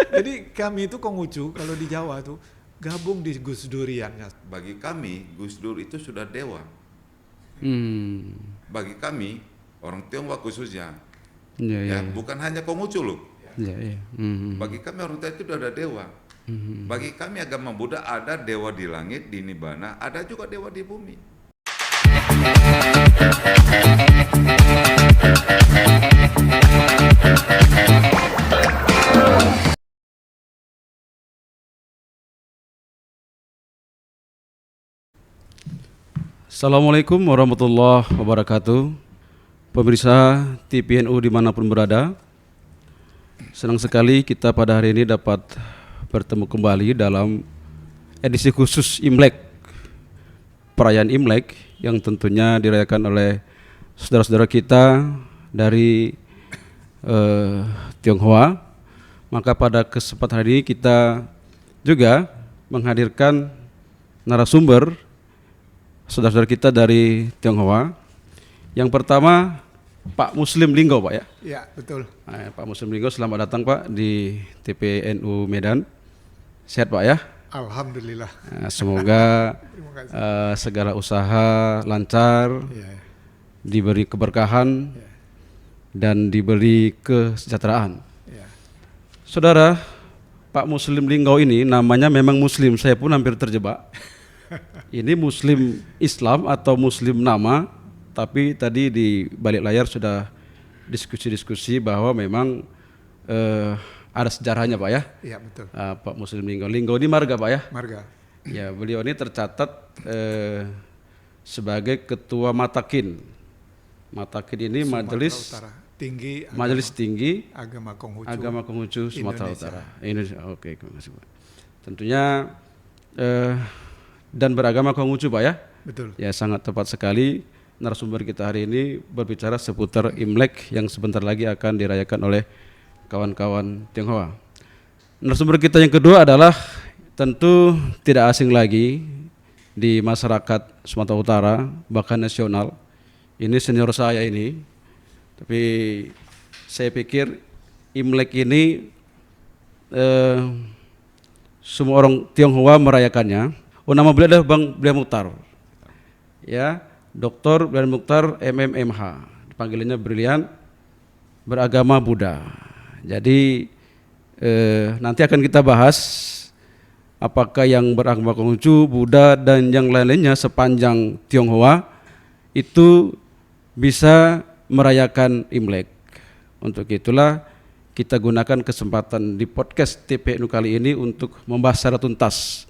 Jadi kami itu Konghucu kalau di Jawa tuh gabung di Gus Durian. Bagi kami Gus Dur itu sudah dewa. Hmm. Bagi kami orang Tionghoa khususnya, Ya, ya, ya ya. bukan hanya Konghucu loh. Ya, ya. Bagi kami orang Tionghoa itu sudah ada dewa. Bagi kami agama Buddha ada dewa di langit, di nirvana, ada juga dewa di bumi. Assalamualaikum warahmatullahi wabarakatuh. Pemirsa TPNU dimanapun berada, senang sekali kita pada hari ini dapat bertemu kembali dalam edisi khusus Imlek, perayaan Imlek yang tentunya dirayakan oleh saudara-saudara kita dari Tionghoa. Maka pada kesempatan hari ini kita juga menghadirkan narasumber saudara-saudara kita dari Tionghoa. Yang pertama Pak Muslim Linggo, Pak ya. Ya, betul. Pak Muslim Linggo, selamat datang Pak di TPNU Medan. Sehat Pak ya. Alhamdulillah. Semoga Terima kasih. segala usaha lancar, Ya, diberi keberkahan dan diberi kesejahteraan. ya. Saudara, Pak Muslim Linggo ini namanya memang Muslim, saya pun hampir terjebak. Ini Muslim Islam atau Muslim nama, tapi tadi di balik layar sudah diskusi-diskusi bahwa memang ada sejarahnya Pak ya. Iya, betul. Pak Muslim Linggo. Linggo ini marga Pak ya. Marga. Ya, beliau ini tercatat sebagai ketua Matakin. Matakin ini Sumatera Utara. Tinggi Majelis Tinggi agama Konghucu. Agama Konghucu Sumatera Indonesia. Utara. Indonesia. Oke, terima kasih Pak. Tentunya dan beragama Konghucu Pak ya. Betul. Ya, sangat tepat sekali narasumber kita hari ini berbicara seputar Imlek yang sebentar lagi akan dirayakan oleh kawan-kawan Tionghoa. Narasumber kita yang kedua adalah tentu tidak asing lagi di masyarakat Sumatera Utara, bahkan nasional. Ini senior saya ini, tapi saya pikir Imlek ini semua orang Tionghoa merayakannya. Oh, nama beliau adalah Bang Brian Mukhtar. Ya, Dr. Brian Mukhtar MMMH. Panggilannya Brilian, beragama Buddha. Jadi nanti akan kita bahas apakah yang beragama Konghucu, Buddha dan yang lain-lainnya sepanjang Tionghoa itu bisa merayakan Imlek. Untuk itulah kita gunakan kesempatan di podcast TPNU kali ini untuk membahas secara tuntas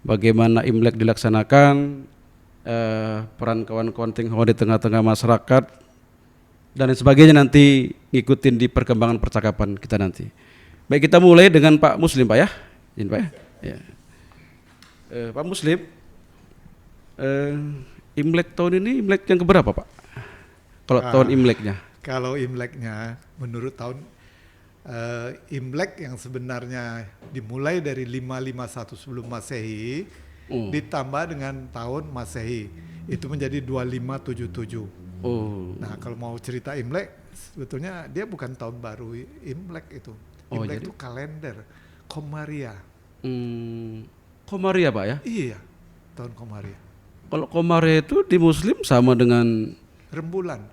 bagaimana Imlek dilaksanakan, peran kawan-kawan Tionghoa di tengah-tengah masyarakat dan lain sebagainya, nanti ngikutin di perkembangan percakapan kita nanti. Baik, kita mulai dengan Pak Muslim Pak ya. Izin Pak ya. Ya. Pak Muslim, Imlek tahun ini Imlek yang keberapa Pak? Kalau tahun Imleknya? Kalau Imleknya menurut tahun Imlek yang sebenarnya dimulai dari 551 sebelum Masehi ditambah dengan tahun Masehi itu menjadi 2577. Oh. Nah, kalau mau cerita Imlek sebetulnya dia bukan tahun baru Imlek itu. Imlek itu kalender Komaria. Komaria Pak ya? Iya, tahun Komaria. Kalau Komaria itu di Muslim sama dengan rembulan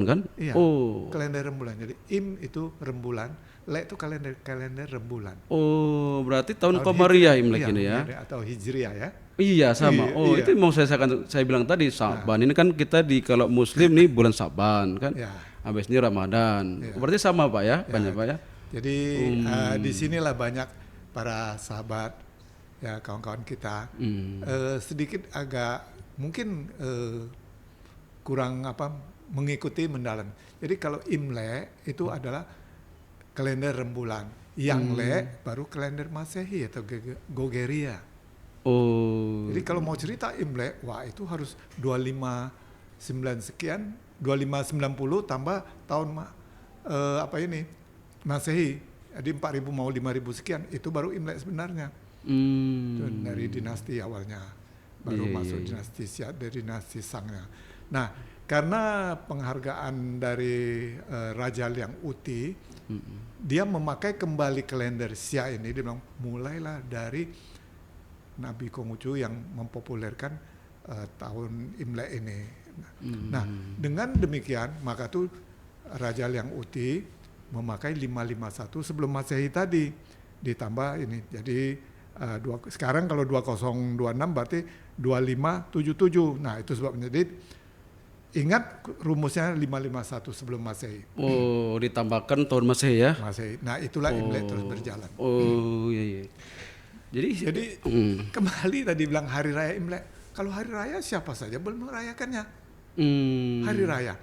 kan? Iya. Oh. Kalender rembulan. Jadi itu rembulan, Le itu kalender rembulan. Oh, berarti tahun Komaria Imlek iya, ini ya? Atau Hijriah ya? Iya sama. Iya. Itu mau saya bilang tadi Sa'ban. Ini kan kita kalau Muslim nih bulan Sa'ban kan? Ya. Habis ini Ramadan. Iya. Berarti sama Pak ya? Banyak Pak ya? Jadi di sinilah banyak para sahabat ya, kawan-kawan kita sedikit agak mungkin kurang mengikuti mendalam. Jadi kalau Imlek itu adalah kalender rembulan, yang Le baru kalender Masehi atau Gogeria. Oh. Jadi kalau mau cerita Imlek, wah itu harus 259 sekian, 2590 tambah tahun Masehi. Jadi 4000 mau 5000 sekian, itu baru Imlek sebenarnya. Dari dinasti awalnya, baru masuk dinasti Xia, dari dinasti Sangnya. Nah, karena penghargaan dari Raja Liang Uti Dia memakai kembali kalender Sia ini. Dia bilang mulailah dari Nabi Konghucu yang mempopulerkan tahun Imlek ini. Nah, dengan demikian maka tuh Raja Liang Uti memakai 551 sebelum Masehi tadi ditambah ini. Jadi sekarang kalau 2026 berarti 2577. Nah, itu sebabnya. Jadi ingat rumusnya 551 sebelum Masehi. Oh, ditambahkan tahun Masehi ya. Masehi. Nah, itulah Imlek terus berjalan. Oh, iya. Jadi kembali tadi bilang hari raya Imlek. Kalau hari raya siapa saja boleh merayakannya. Hari raya.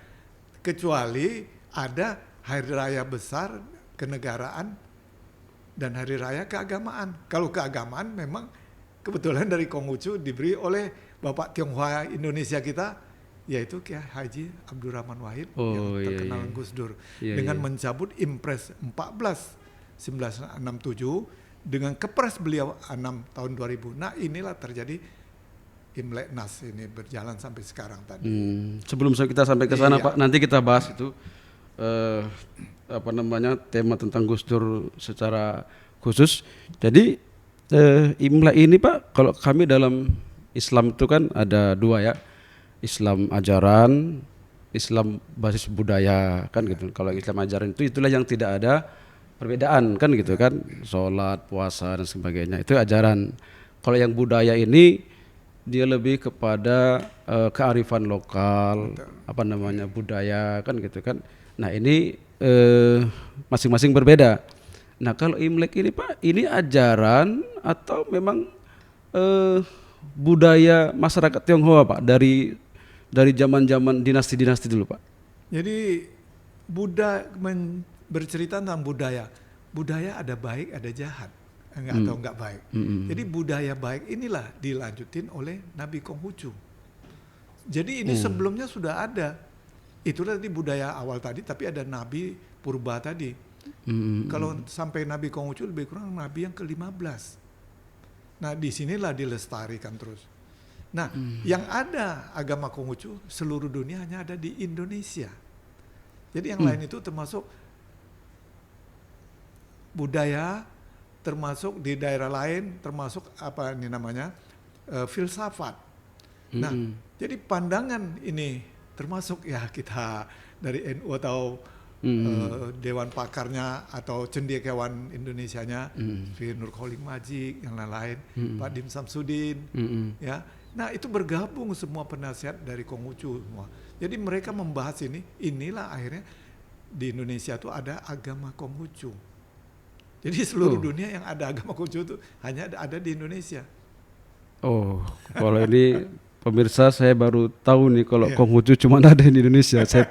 Kecuali ada hari raya besar kenegaraan dan hari raya keagamaan. Kalau keagamaan memang kebetulan dari Konghucu diberi oleh Bapak Tionghoa Indonesia kita, yaitu Kiai Haji Abdurrahman Wahid yang terkenal Gus Dur dengan mencabut Impres 14 1967 dengan Kepres beliau 6 tahun 2000. Nah, inilah terjadi Imlek Nas ini berjalan sampai sekarang tadi. Sebelum kita sampai ke sana Pak, nanti kita bahas itu tema tentang Gus Dur secara khusus. Jadi Imlek ini Pak, kalau kami dalam Islam itu kan ada dua ya. Islam ajaran, Islam basis budaya kan gitu. Kalau Islam ajaran itu itulah yang tidak ada perbedaan kan gitu kan. Sholat, puasa dan sebagainya itu ajaran. Kalau yang budaya ini dia lebih kepada kearifan lokal, budaya kan gitu kan. Nah, ini masing-masing berbeda. Nah, kalau Imlek ini Pak, ini ajaran atau memang budaya masyarakat Tionghoa Pak dari zaman-zaman dinasti-dinasti dulu Pak? Jadi bercerita tentang budaya. Budaya ada baik, ada jahat, atau enggak baik. Jadi budaya baik inilah dilanjutin oleh Nabi Konghucu. Jadi ini sebelumnya sudah ada. Itulah tadi budaya awal tadi, tapi ada Nabi Purba tadi. Kalau sampai Nabi Konghucu lebih kurang Nabi yang ke-15. Nah, disinilah dilestarikan terus. Nah, yang ada agama Konghucu seluruh dunia hanya ada di Indonesia. Jadi yang lain itu termasuk budaya, termasuk di daerah lain, termasuk filsafat. Nah, jadi pandangan ini termasuk ya kita dari NU atau Dewan Pakarnya atau Cendekiawan Indonesianya, Nur Kholing Majik, yang lain-lain, Pak Dim Samsudin, ya. Nah, itu bergabung semua penasihat dari Konghucu semua. Jadi mereka membahas inilah akhirnya di Indonesia tuh ada agama Konghucu. Jadi seluruh dunia yang ada agama Konghucu itu hanya ada di Indonesia. Oh, kalau ini pemirsa saya baru tahu nih kalau Konghucu cuma ada di Indonesia. Saya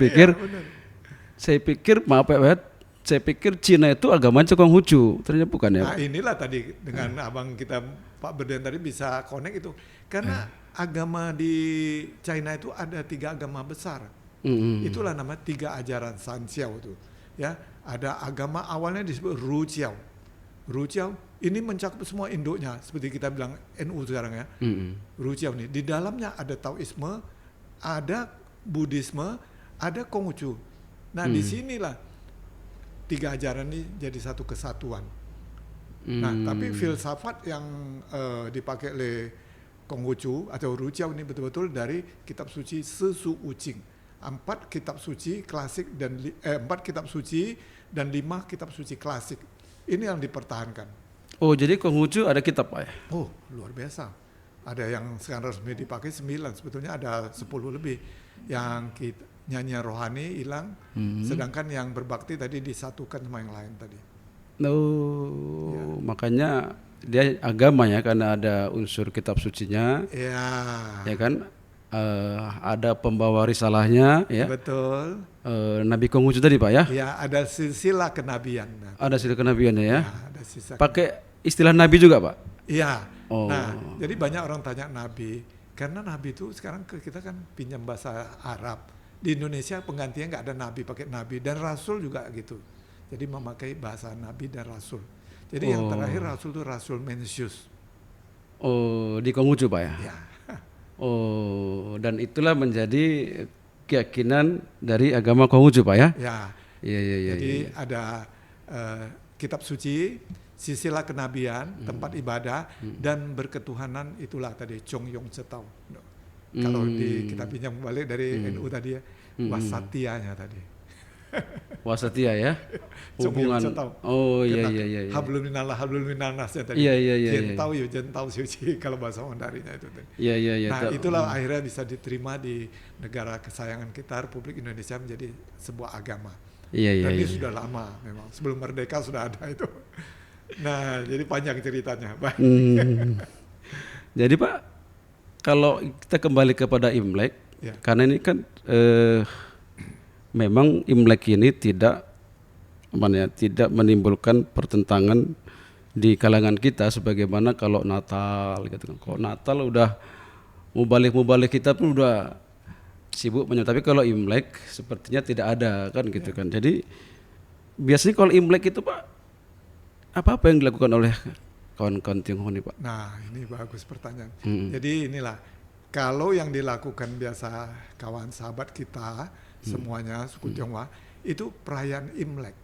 pikir maaf ya, saya pikir Cina itu agamanya Konghucu, ternyata bukan ya. Nah, inilah tadi dengan abang kita Pak Berdian tadi bisa connect itu. Karena agama di China itu ada 3 agama besar. Itulah nama 3 ajaran Sanxiao itu. Ya, ada agama awalnya disebut Rujiao. Rujiao ini mencakup semua induknya, seperti kita bilang NU sekarang ya. Rujiao ini di dalamnya ada Taoisme, ada Buddhisme, ada Konghucu. Nah, disinilah 3 ajaran ini jadi satu kesatuan. Nah, tapi filsafat yang dipakai oleh Konghucu atau Rujiao ini betul-betul dari kitab suci Sesu Ucing. 4 kitab suci klasik dan 4 kitab suci dan 5 kitab suci klasik. Ini yang dipertahankan. Oh, jadi Konghucu ada kitab Pak ya? Oh, luar biasa. Ada yang sekarang resmi dipakai 9, sebetulnya ada 10 lebih. Yang nyanyi rohani hilang, sedangkan yang berbakti tadi disatukan sama yang lain tadi. Makanya dia agama ya, karena ada unsur kitab sucinya, ya kan, ada pembawa risalahnya, ya. Betul. Nabi Konghucu tadi Pak ya? Ya, ada silsilah kenabian. Ada silsilah kenabiannya ya. Ada pakai istilah Nabi juga Pak? Iya. Nah, jadi banyak orang tanya Nabi, karena Nabi itu sekarang kita kan pinjam bahasa Arab. Di Indonesia penggantinya nggak ada Nabi, pakai Nabi, dan Rasul juga gitu. Jadi memakai bahasa Nabi dan Rasul. Jadi yang terakhir Rasul itu Rasul Mencius. Oh, di Konghucu Pak ya? Ya. Oh, dan itulah menjadi keyakinan dari agama Konghucu Pak ya? Ya. Iya. Jadi ada kitab suci, silsilah kenabian, tempat ibadah, dan berketuhanan, itulah tadi Chong Yong Cetau. Kalau di kita pinjam balik dari NU tadi ya, wasatianya tadi. Wasatia ya, Chong Yong hubungan. Cetau. Oh iya Kena iya iya. Hablum minallah tadi. Iya. Jentau suci kalau bahasa Mandarinnya itu tadi. Iya. Nah itulah akhirnya bisa diterima di negara kesayangan kita, Republik Indonesia, menjadi sebuah agama. Iya. Dan ini sudah lama memang, sebelum merdeka sudah ada itu. Nah jadi panjang ceritanya. Jadi Pak, kalau kita kembali kepada Imlek, Ya. karena ini kan memang Imlek ini tidak menimbulkan pertentangan di kalangan kita sebagaimana kalau Natal gitu kan. Kalau Natal udah mubalik kita pun udah sibuk banyak, tapi kalau Imlek sepertinya tidak ada kan gitu kan. Jadi biasanya kalau Imlek itu Pak, apa yang dilakukan oleh kawan-kawan Tionghoa nih Pak? Nah ini bagus pertanyaan. Jadi inilah, kalau yang dilakukan biasa kawan sahabat kita semuanya suku Tionghoa itu perayaan Imlek.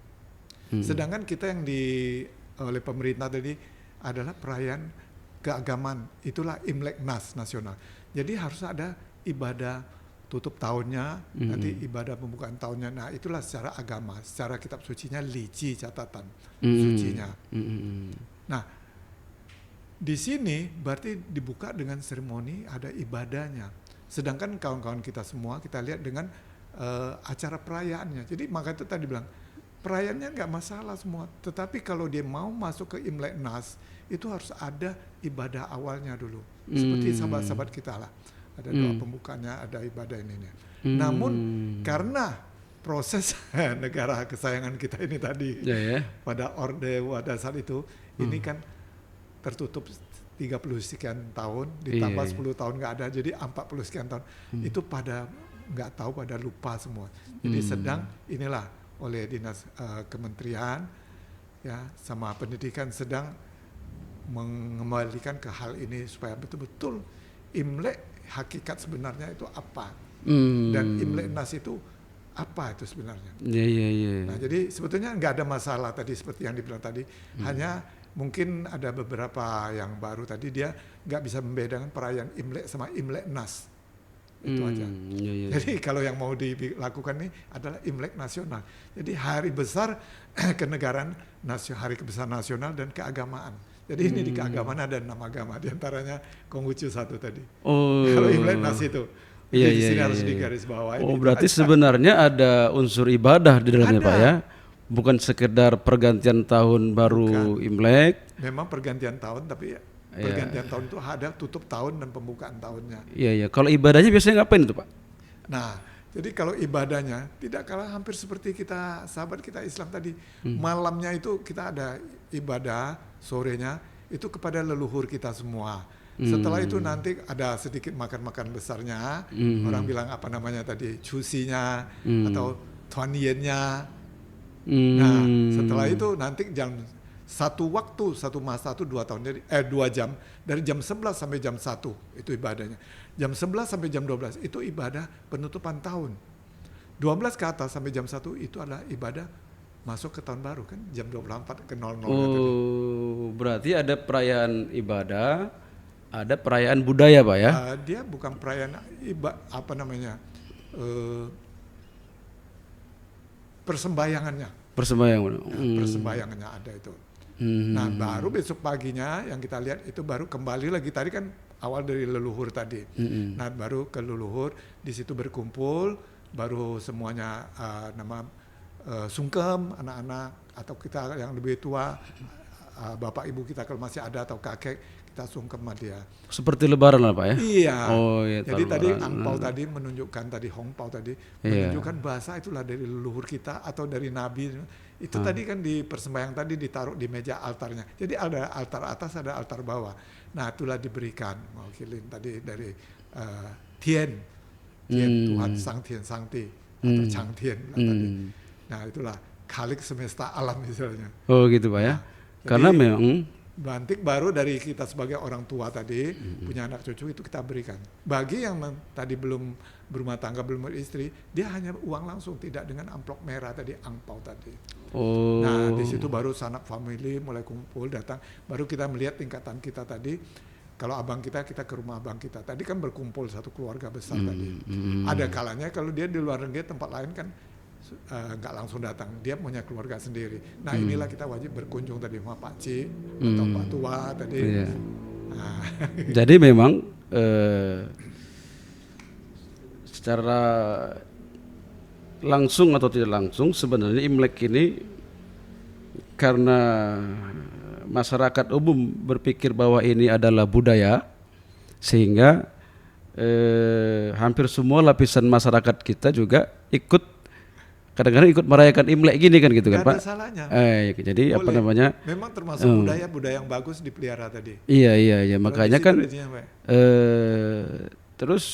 Sedangkan kita yang oleh pemerintah tadi adalah perayaan keagamaan, itulah Imlek Nas nasional. Jadi harus ada ibadah tutup tahunnya, nanti ibadah pembukaan tahunnya. Nah itulah secara agama, secara kitab sucinya lici catatan sucinya. Nah di sini berarti dibuka dengan seremoni, ada ibadahnya. Sedangkan kawan-kawan kita semua kita lihat dengan acara perayaannya. Jadi maka itu tadi bilang perayaannya nggak masalah semua, tetapi kalau dia mau masuk ke Imlek Nas itu harus ada ibadah awalnya dulu, seperti sahabat-sahabat kita lah, ada doa pembukanya, ada ibadah ini. Namun karena proses negara kesayangan kita ini tadi pada Orde Wadah saat itu ini kan tertutup 30 sekian tahun ditambah 10 tahun nggak ada, jadi 40 sekian tahun itu pada nggak tahu, pada lupa semua. Jadi sedang inilah oleh dinas kementerian ya sama pendidikan sedang mengembalikan ke hal ini supaya betul-betul Imlek hakikat sebenarnya itu apa dan Imlek Nas itu apa itu sebenarnya. Nah jadi sebetulnya nggak ada masalah tadi seperti yang dibilang tadi, hanya mungkin ada beberapa yang baru tadi dia nggak bisa membedakan perayaan Imlek sama Imlek Nas. Itu aja. Jadi kalau yang mau dilakukan ini adalah Imlek nasional. Jadi hari besar kenegaraan, hari kebesaran nasional dan keagamaan. Jadi ini di keagamaan ada 6 agama, diantaranya Konghucu satu tadi. Kalau Imlek Nas itu, di sini harus digarisbawahi. Berarti sebenarnya ada unsur ibadah di dalamnya Pak ya? Bukan sekedar pergantian tahun baru Imlek. Memang pergantian tahun, tapi pergantian tahun itu ada tutup tahun dan pembukaan tahunnya. Iya. Kalau ibadahnya biasanya ngapain itu Pak? Nah, jadi kalau ibadahnya tidak kalah hampir seperti kita sahabat kita Islam tadi. Malamnya itu kita ada ibadah, sorenya itu kepada leluhur kita semua. Setelah itu nanti ada sedikit makan-makan besarnya. Orang bilang apa namanya tadi, cusinya atau tuaniennya. Nah, setelah itu nanti jam satu masa 2 tahun, jadi 2 jam dari jam 11 sampai jam 1 itu ibadahnya. Jam 11 sampai jam 12 itu ibadah penutupan tahun. 12 ke atas sampai jam 1 itu adalah ibadah masuk ke tahun baru kan, jam 24 ke 00. Berarti ada perayaan ibadah, ada perayaan budaya Pak ya? Dia bukan perayaan persembahyangannya. Persembahyangannya ada itu. Nah baru besok paginya yang kita lihat itu baru kembali lagi, tadi kan awal dari leluhur tadi. Nah baru ke leluhur, di situ berkumpul, baru semuanya sungkem anak-anak atau kita yang lebih tua, bapak ibu kita kalau masih ada atau kakek, kita sungkem sama dia. Seperti lebaran lah Pak ya? Iya. Jadi lebaran. tadi angpau tadi menunjukkan tadi hongpau tadi menunjukkan bahasa itulah dari leluhur kita atau dari nabi. Itu tadi kan di persembahyang tadi ditaruh di meja altarnya. Jadi ada altar atas, ada altar bawah. Nah itulah diberikan mewakilin tadi dari Tien Tuhan Sang Tien Sangti atau Chang Tien tadi. Nah itulah Khalik semesta alam misalnya. Oh gitu Pak ya. Karena memang Bantik baru dari kita sebagai orang tua tadi punya anak cucu itu kita berikan. Bagi yang tadi belum berumah tangga, belum beristri, dia hanya uang langsung, tidak dengan amplop merah tadi, angpau tadi. Oh. Nah di situ baru sanak family mulai kumpul datang, baru kita melihat tingkatan kita tadi. Kalau abang kita ke rumah abang kita tadi kan berkumpul satu keluarga besar tadi. Ada kalanya kalau dia di luar negeri tempat lain kan nggak langsung datang, dia punya keluarga sendiri. Nah inilah kita wajib berkunjung tadi sama Pak Ci atau Pak Tua tadi. Iya. Nah, Jadi memang secara langsung atau tidak langsung sebenarnya Imlek ini karena masyarakat umum berpikir bahwa ini adalah budaya, sehingga hampir semua lapisan masyarakat kita juga kadang-kadang ikut merayakan Imlek gini kan gitu kan Pak. ada salahnya. Jadi Boleh. apa namanya? Memang termasuk budaya yang bagus dipelihara tadi. Iya makanya kan terus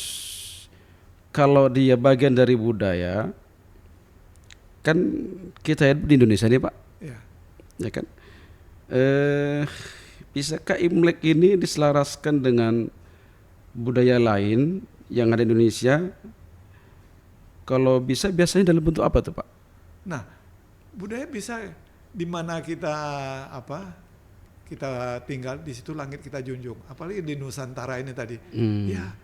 kalau dia bagian dari budaya kan kita di Indonesia nih Pak, Ya. ya kan? Bisakah Imlek ini diselaraskan dengan budaya lain yang ada di Indonesia? Kalau bisa biasanya dalam bentuk apa tuh Pak? Nah, budaya bisa di mana kita tinggal di situ langit kita junjung. Apalagi di Nusantara ini tadi. Ya,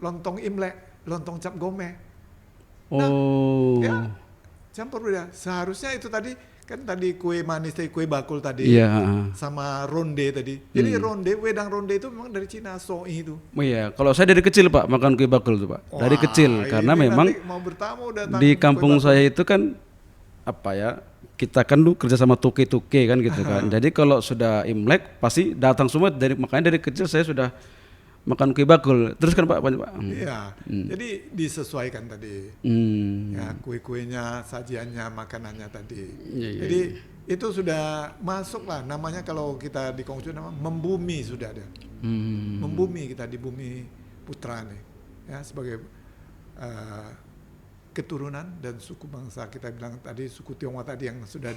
lontong Imlek, lontong cap gome. Nah, ya, campur budaya. Seharusnya itu tadi kan tadi kue manis tadi, kue bakul tadi, sama ronde tadi. Jadi wedang ronde itu memang dari Cina, soi itu. Oh iya, kalau saya dari kecil Pak makan kue bakul tuh Pak. Wah, dari kecil karena memang mau bertamu datang di kampung saya itu kan kita kan dulu kerja sama tuke-tuke kan gitu kan. Jadi kalau sudah Imlek pasti datang semua, makanya dari kecil saya sudah makan kue bakul. Terus kan Pak banyak Pak. Iya. Jadi disesuaikan tadi. Ya, kue-kuenya, sajiannya, makanannya tadi. Jadi itu sudah masuk lah, namanya kalau kita di Konghucu nama membumi sudah ada. Membumi kita di bumi putra nih. Ya, sebagai keturunan dan suku bangsa kita bilang tadi, suku Tionghoa tadi yang sudah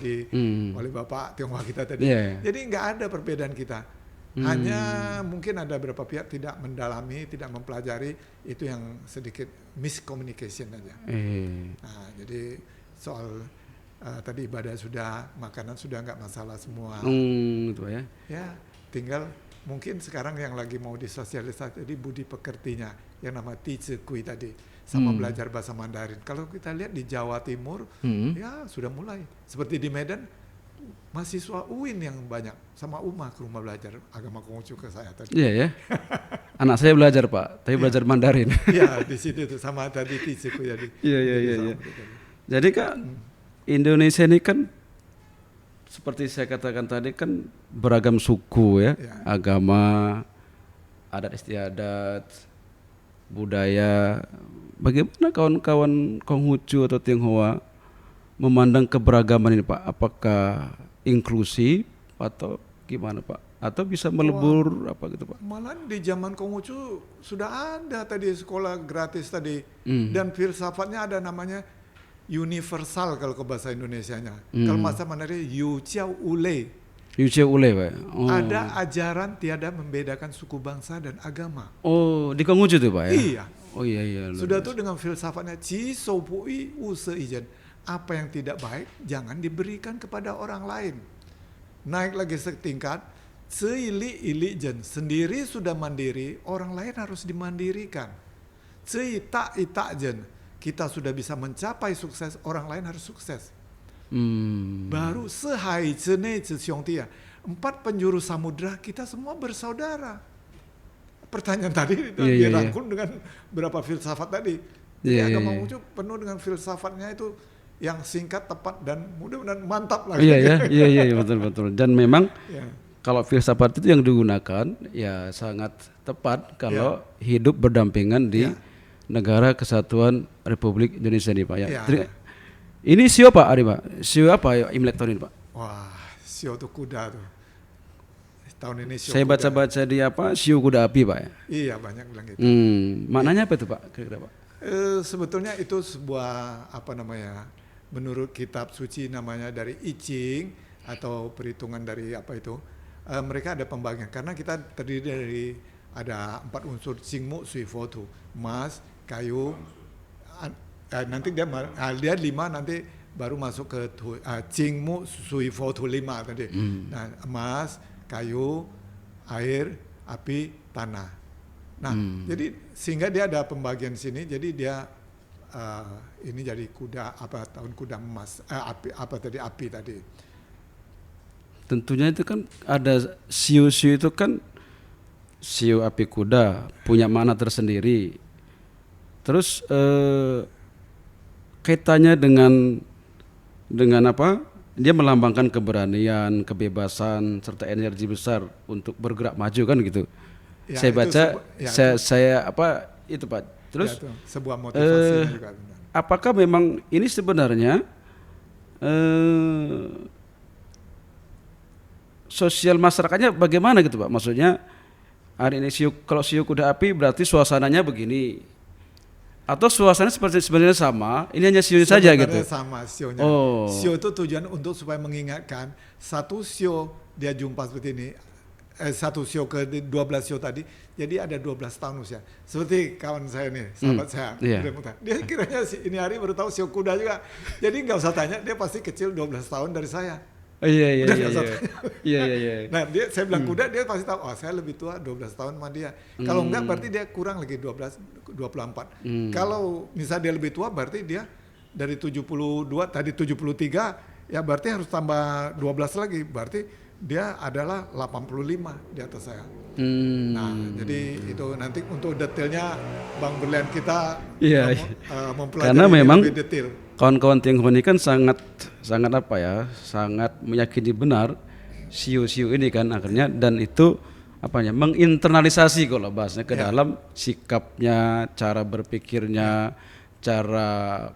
oleh Bapak Tionghoa kita tadi. Jadi nggak ada perbedaan kita. Hanya mungkin ada beberapa pihak tidak mendalami, tidak mempelajari, itu yang sedikit miscommunication aja. Nah, jadi soal tadi ibadah sudah, makanan sudah nggak masalah semua. Itu ya. Ya, tinggal mungkin sekarang yang lagi mau disosialisasi tadi budi pekertinya, yang nama Ticekui tadi, sama belajar bahasa Mandarin. Kalau kita lihat di Jawa Timur, ya sudah mulai. Seperti di Medan, mahasiswa UIN yang banyak sama ke rumah belajar agama Konghucu ke saya tadi. Iya ya. Anak saya belajar Pak, tapi belajar Mandarin. Iya, di situ tuh sama tadi Ticekui tadi. Iya. Jadi Kak, Indonesia ini kan seperti saya katakan tadi kan beragam suku ya, agama, adat istiadat, budaya. Bagaimana kawan-kawan Konghucu atau Tionghoa memandang keberagaman ini Pak? Apakah inklusif atau gimana Pak? Atau bisa melebur apa gitu Pak? Malah di zaman Konghucu sudah ada tadi sekolah gratis tadi, dan filsafatnya ada namanya universal kalau ke bahasa Indonesianya. Kalau bahasa Mandarin Yu Jiao Ule. Yu Jiao Ule Pak. Ada ajaran tiada membedakan suku bangsa dan agama. Oh, di Konghucu tuh Pak ya? Iya. Oh iya. Sudah tuh dengan filsafatnya Ji Sou Pui Wu Se Ijen. Apa yang tidak baik jangan diberikan kepada orang lain. Naik lagi setingkat, Ceili ili jen, sendiri sudah mandiri, orang lain harus dimandirikan. Ceita ita jen, kita sudah bisa mencapai sukses, orang lain harus sukses. Baru sehai cene cia, 4 penjuru samudra kita semua bersaudara. Pertanyaan tadi itu dirangkum dengan berapa filsafat tadi. Jadi agama Konghucu penuh dengan filsafatnya itu yang singkat, tepat, dan mudah-mudahan mantap lah. Iya betul. Dan memang kalau filsafat itu yang digunakan ya sangat tepat kalau hidup berdampingan di negara kesatuan Republik Indonesia nih Pak ya. Ini sio Pak Ari Pak. Sio apa ya Imlek tahun ini Pak? Wah, sio itu kuda tuh. Tahun ini sio saya kuda. baca-baca di sio kuda api Pak ya. Iya, banyak bilang gitu. Maknanya apa itu Pak? Kira-kira Pak? Sebetulnya itu sebuah menurut kitab suci namanya dari I Ching atau perhitungan dari mereka ada pembagian karena kita terdiri dari ada 4 unsur Jingmu Sui Fotu, emas, kayu, nanti dia 5 nanti baru masuk ke Jingmu Sui Fotu 5 tadi. Nah, emas, kayu, air, api, tanah. Nah, jadi sehingga dia ada pembagian sini, jadi dia ini jadi kuda tahun kuda emas, api tadi. Tentunya itu kan ada siu-siu itu kan siu api kuda punya makna tersendiri. Terus kaitannya dengan apa? Dia melambangkan keberanian, kebebasan serta energi besar untuk bergerak maju kan gitu. Ya, saya baca, saya itu Pak. Terus ya, itu sebuah motivasi juga. Apakah memang ini sebenarnya sosial masyarakatnya bagaimana gitu Pak? Maksudnya hari ini kalau siu kuda api berarti suasananya begini. Atau suasananya sebenarnya sama, ini hanya siu saja gitu. Sama sionya. Oh. Sio itu tujuan untuk supaya mengingatkan satu sio dia jumpa seperti ini. Satu sio ke 12 sio tadi, jadi ada 12 tahun usia. Seperti kawan saya nih, sahabat saya, dia kiranya ini hari baru tahu sio kuda juga. Jadi nggak usah tanya, dia pasti kecil 12 tahun dari saya. Iya. Nah, saya bilang kuda, dia pasti tahu, oh saya lebih tua 12 tahun sama dia. Kalau enggak berarti dia kurang lagi 24. Kalau misalnya dia lebih tua berarti dia dari 72 tadi 73, ya berarti harus tambah 12 lagi. Berarti dia adalah 85 di atas saya. Nah, jadi itu nanti untuk detailnya Bang Berlian kita mempelajari karena memang lebih detail. Kawan-kawan Tionghoa ini kan sangat meyakini benar siu-siu ini kan akhirnya, dan itu menginternalisasi kalau bahasanya ke dalam sikapnya, cara berpikirnya, cara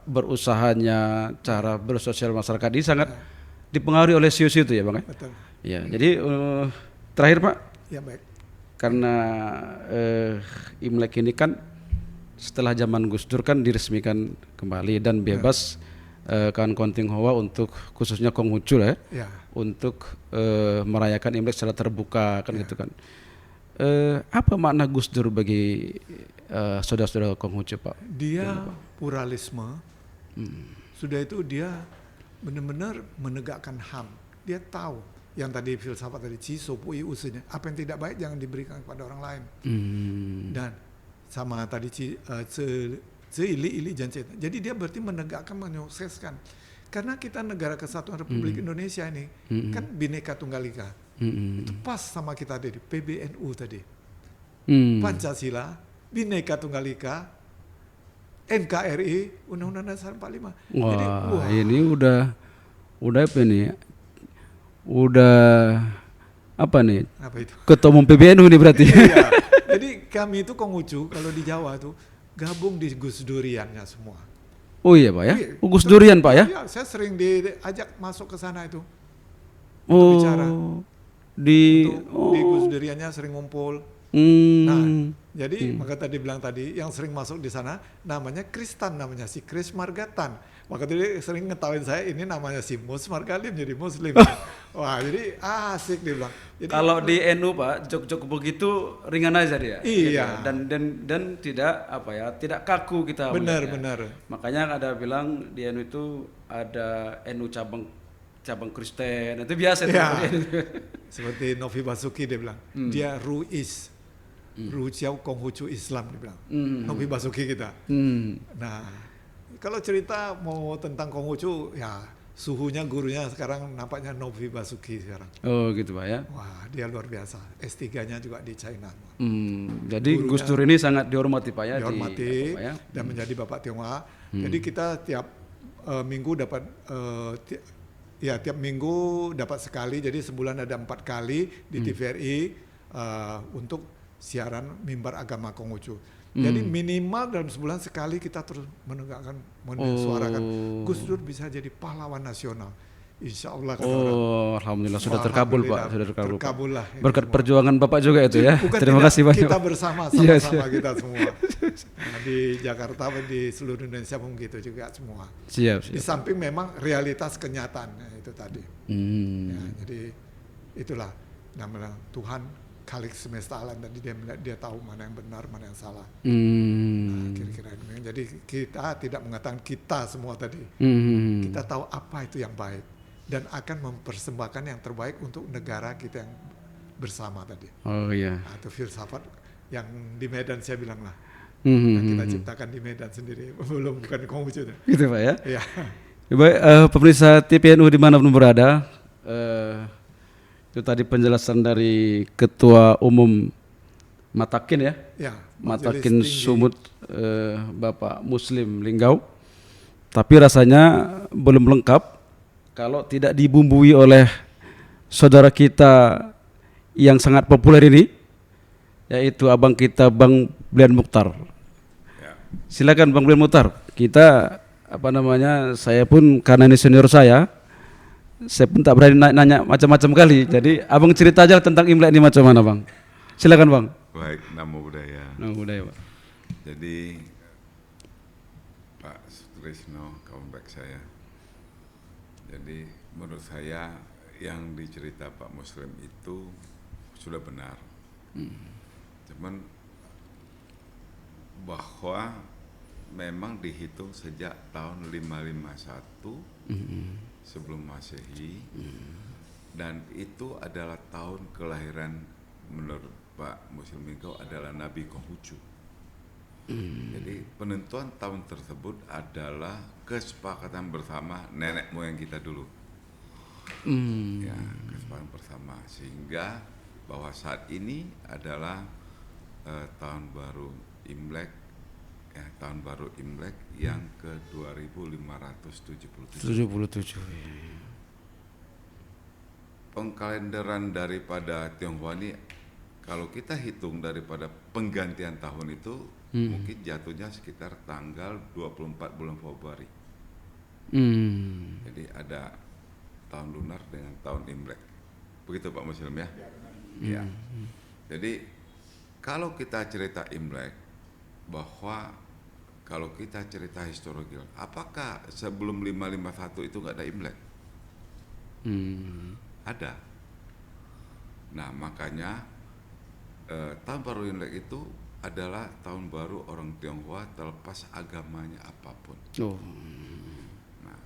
berusahanya, cara bersosial masyarakat ini sangat dipengaruhi oleh siu-siu itu ya Bang. Betul. Ya, jadi terakhir Pak. Ya baik. Karena Imlek ini kan setelah zaman Gus Dur kan diresmikan kembali dan bebas kawan-kawan Tionghoa untuk khususnya Konghucu untuk merayakan Imlek secara terbuka kan gitu kan. Apa makna Gus Dur bagi saudara-saudara Konghucu Pak? Dia pluralisme. Sudah itu dia benar-benar menegakkan HAM. Dia tahu yang tadi filsafat tadi Cisopui usinya, apa yang tidak baik jangan diberikan kepada orang lain. Dan sama tadi Ili Janci. Jadi dia berarti menegakkan, menyukseskan. Karena kita negara kesatuan Republik Indonesia ini kan Bhinneka Tunggal Ika. Itu pas sama kita tadi PBNU tadi. Pancasila, Bhinneka Tunggal Ika, NKRI, Undang-Undang Dasar 45. Wah, jadi, ini udah apa nih? Udah apa nih? Apa itu? Ketua Umum PBNU nih berarti. Iya. Jadi kami itu Konghucu kalau di Jawa tuh gabung di Gus Duriannya semua. Oh iya Pak ya? Gus Durian Pak ya? Iya, saya sering diajak masuk ke sana itu untuk bicara. Di Gus Duriannya sering ngumpul. Nah, jadi maka tadi bilang tadi yang sering masuk di sana namanya Kristan, namanya si Kris Margatan. Maka tadi sering ngetawain saya ini namanya si Mus Margalim jadi Muslim. Wah, jadi asik dia bilang. Jadi, kalau di NU Pak, jok-jok begitu ringan aja dia. Iya. Gitu. Dan tidak tidak kaku kita. Benar. Makanya ada bilang di NU itu ada NU cabang Kristen. Itu biasa ya. Seperti Novi Basuki dia bilang, dia Ruis. Ruciau Konghucu Islam dia bilang. Novi Basuki kita. Nah, kalau cerita mau tentang Konghucu, ya suhunya gurunya sekarang nampaknya Novi Basuki sekarang. Oh gitu Pak ya. Wah, dia luar biasa. S3-nya juga di China. Jadi Gus Dur ini sangat dihormati Pak ya. Dihormati dan menjadi Bapak Tionghoa. Jadi kita tiap minggu dapat tiap minggu dapat sekali. Jadi sebulan ada 4 kali di TVRI untuk siaran mimbar agama Konghucu. Jadi minimal dalam sebulan sekali kita terus menegakkan, mensuarakan Gus Dur bisa jadi pahlawan nasional. Insya Allah. Alhamdulillah sudah terkabul Pak. Sudah terkabul lah. Berkat perjuangan Bapak juga itu ya. Terima kasih banyak. Kita bersama kita semua. Nah, di Jakarta, di seluruh Indonesia pun gitu juga semua. Siap. Di samping memang realitas kenyataan itu tadi. Ya, jadi itulah. Nah, bilang Tuhan Khalik semesta alam, dan dia tahu mana yang benar, mana yang salah. Nah, kira-kira demikian. Jadi kita tidak mengatakan kita semua tadi. Kita tahu apa itu yang baik dan akan mempersembahkan yang terbaik untuk negara kita yang bersama tadi. Oh iya. Nah, itu filsafat yang di Medan saya bilang lah. Nah, kita ciptakan di Medan sendiri, bukan di Konghucu. Gitu Pak ya. Iya. Baik, pemirsa TPNU dimanapun berada, itu tadi penjelasan dari Ketua Umum Matakin ya, Ya, Matakin Sumut, Bapak Muslim Linggau. Tapi rasanya belum lengkap kalau tidak dibumbui oleh saudara kita yang sangat populer ini, yaitu abang kita Bang Blian Mukhtar. Silakan Bang Blian Mukhtar. Kita saya pun karena ini senior saya pun tak berani nanya macam-macam kali. Jadi abang cerita aja tentang Imlek ini macam mana Bang. Silakan Bang. Baik, Namo Buddhaya. Namo Buddhaya Pak. Jadi Pak Sutrisno, kawan baik saya. Jadi menurut saya yang dicerita Pak Muslim itu sudah benar. Cuman bahwa memang dihitung sejak tahun 551 sebelum Masehi, dan itu adalah tahun kelahiran menurut Pak Muslim Linggau adalah Nabi Konghucu. Jadi penentuan tahun tersebut adalah kesepakatan bersama nenek moyang kita dulu. Ya, kesepakatan bersama, sehingga bahwa saat ini adalah tahun baru Imlek. Ya, tahun baru Imlek yang ke 2577. 77. Pengkalenderan daripada Tionghoa ini, kalau kita hitung daripada penggantian tahun itu, mungkin jatuhnya sekitar tanggal 24 bulan Februari. Jadi ada tahun lunar dengan tahun Imlek. Begitu Pak Muslim ya? Ya. Jadi kalau kita cerita Imlek, bahwa kalau kita cerita historical, apakah sebelum 551 itu nggak ada Imlek? Ada. Nah, makanya tahun baru Imlek itu adalah tahun baru orang Tionghoa terlepas agamanya apapun. Nah,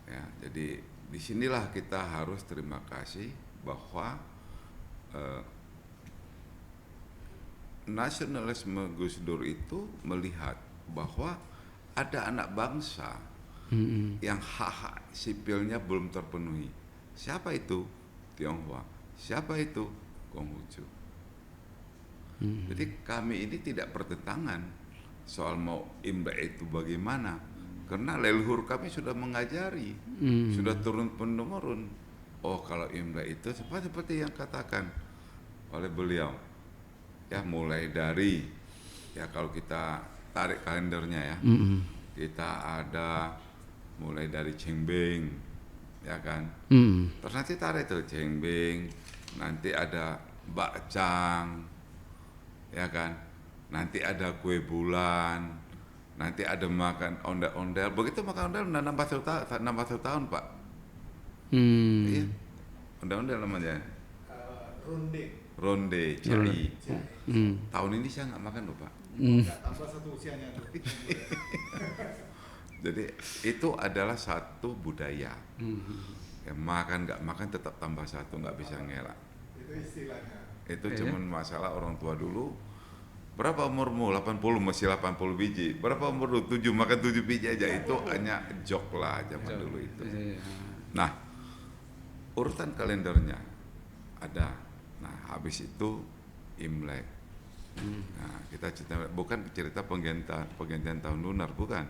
ya, jadi disinilah kita harus terima kasih bahwa nasionalisme Gus Dur itu melihat bahwa ada anak bangsa yang hak-hak sipilnya belum terpenuhi. Siapa itu? Tionghoa. Siapa itu? Konghucu. Jadi kami ini tidak bertentangan soal mau Imlek itu bagaimana, karena leluhur kami sudah mengajari, sudah turun-temurun. Oh, kalau Imlek itu seperti yang katakan oleh beliau, ya mulai dari, ya kalau kita tarik kalendernya ya, kita ada mulai dari Cengbing, ya kan, terus nanti tarik tuh Cengbing, nanti ada bakcang, ya kan, nanti ada kue bulan, nanti ada makan ondel-ondel. Begitu makan ondel nambah satu tahun Pak. Iya, ondel-ondel namanya. Ronde, cai. Tahun ini saya nggak makan loh Pak. Tambah satu usianya tuh. Jadi itu adalah satu budaya. Ya, makan nggak makan tetap tambah satu, nggak bisa ngelak. Itu istilahnya. Itu cuman masalah orang tua dulu. Berapa umurmu? 80, masih 80 biji. Berapa umur lu? 7, makan 7 biji aja. Itu hanya jok lah zaman dulu itu. Nah, urutan kalendernya ada. Nah, habis itu Imlek. Nah, kita cerita, bukan cerita penggantian tahun lunar, bukan.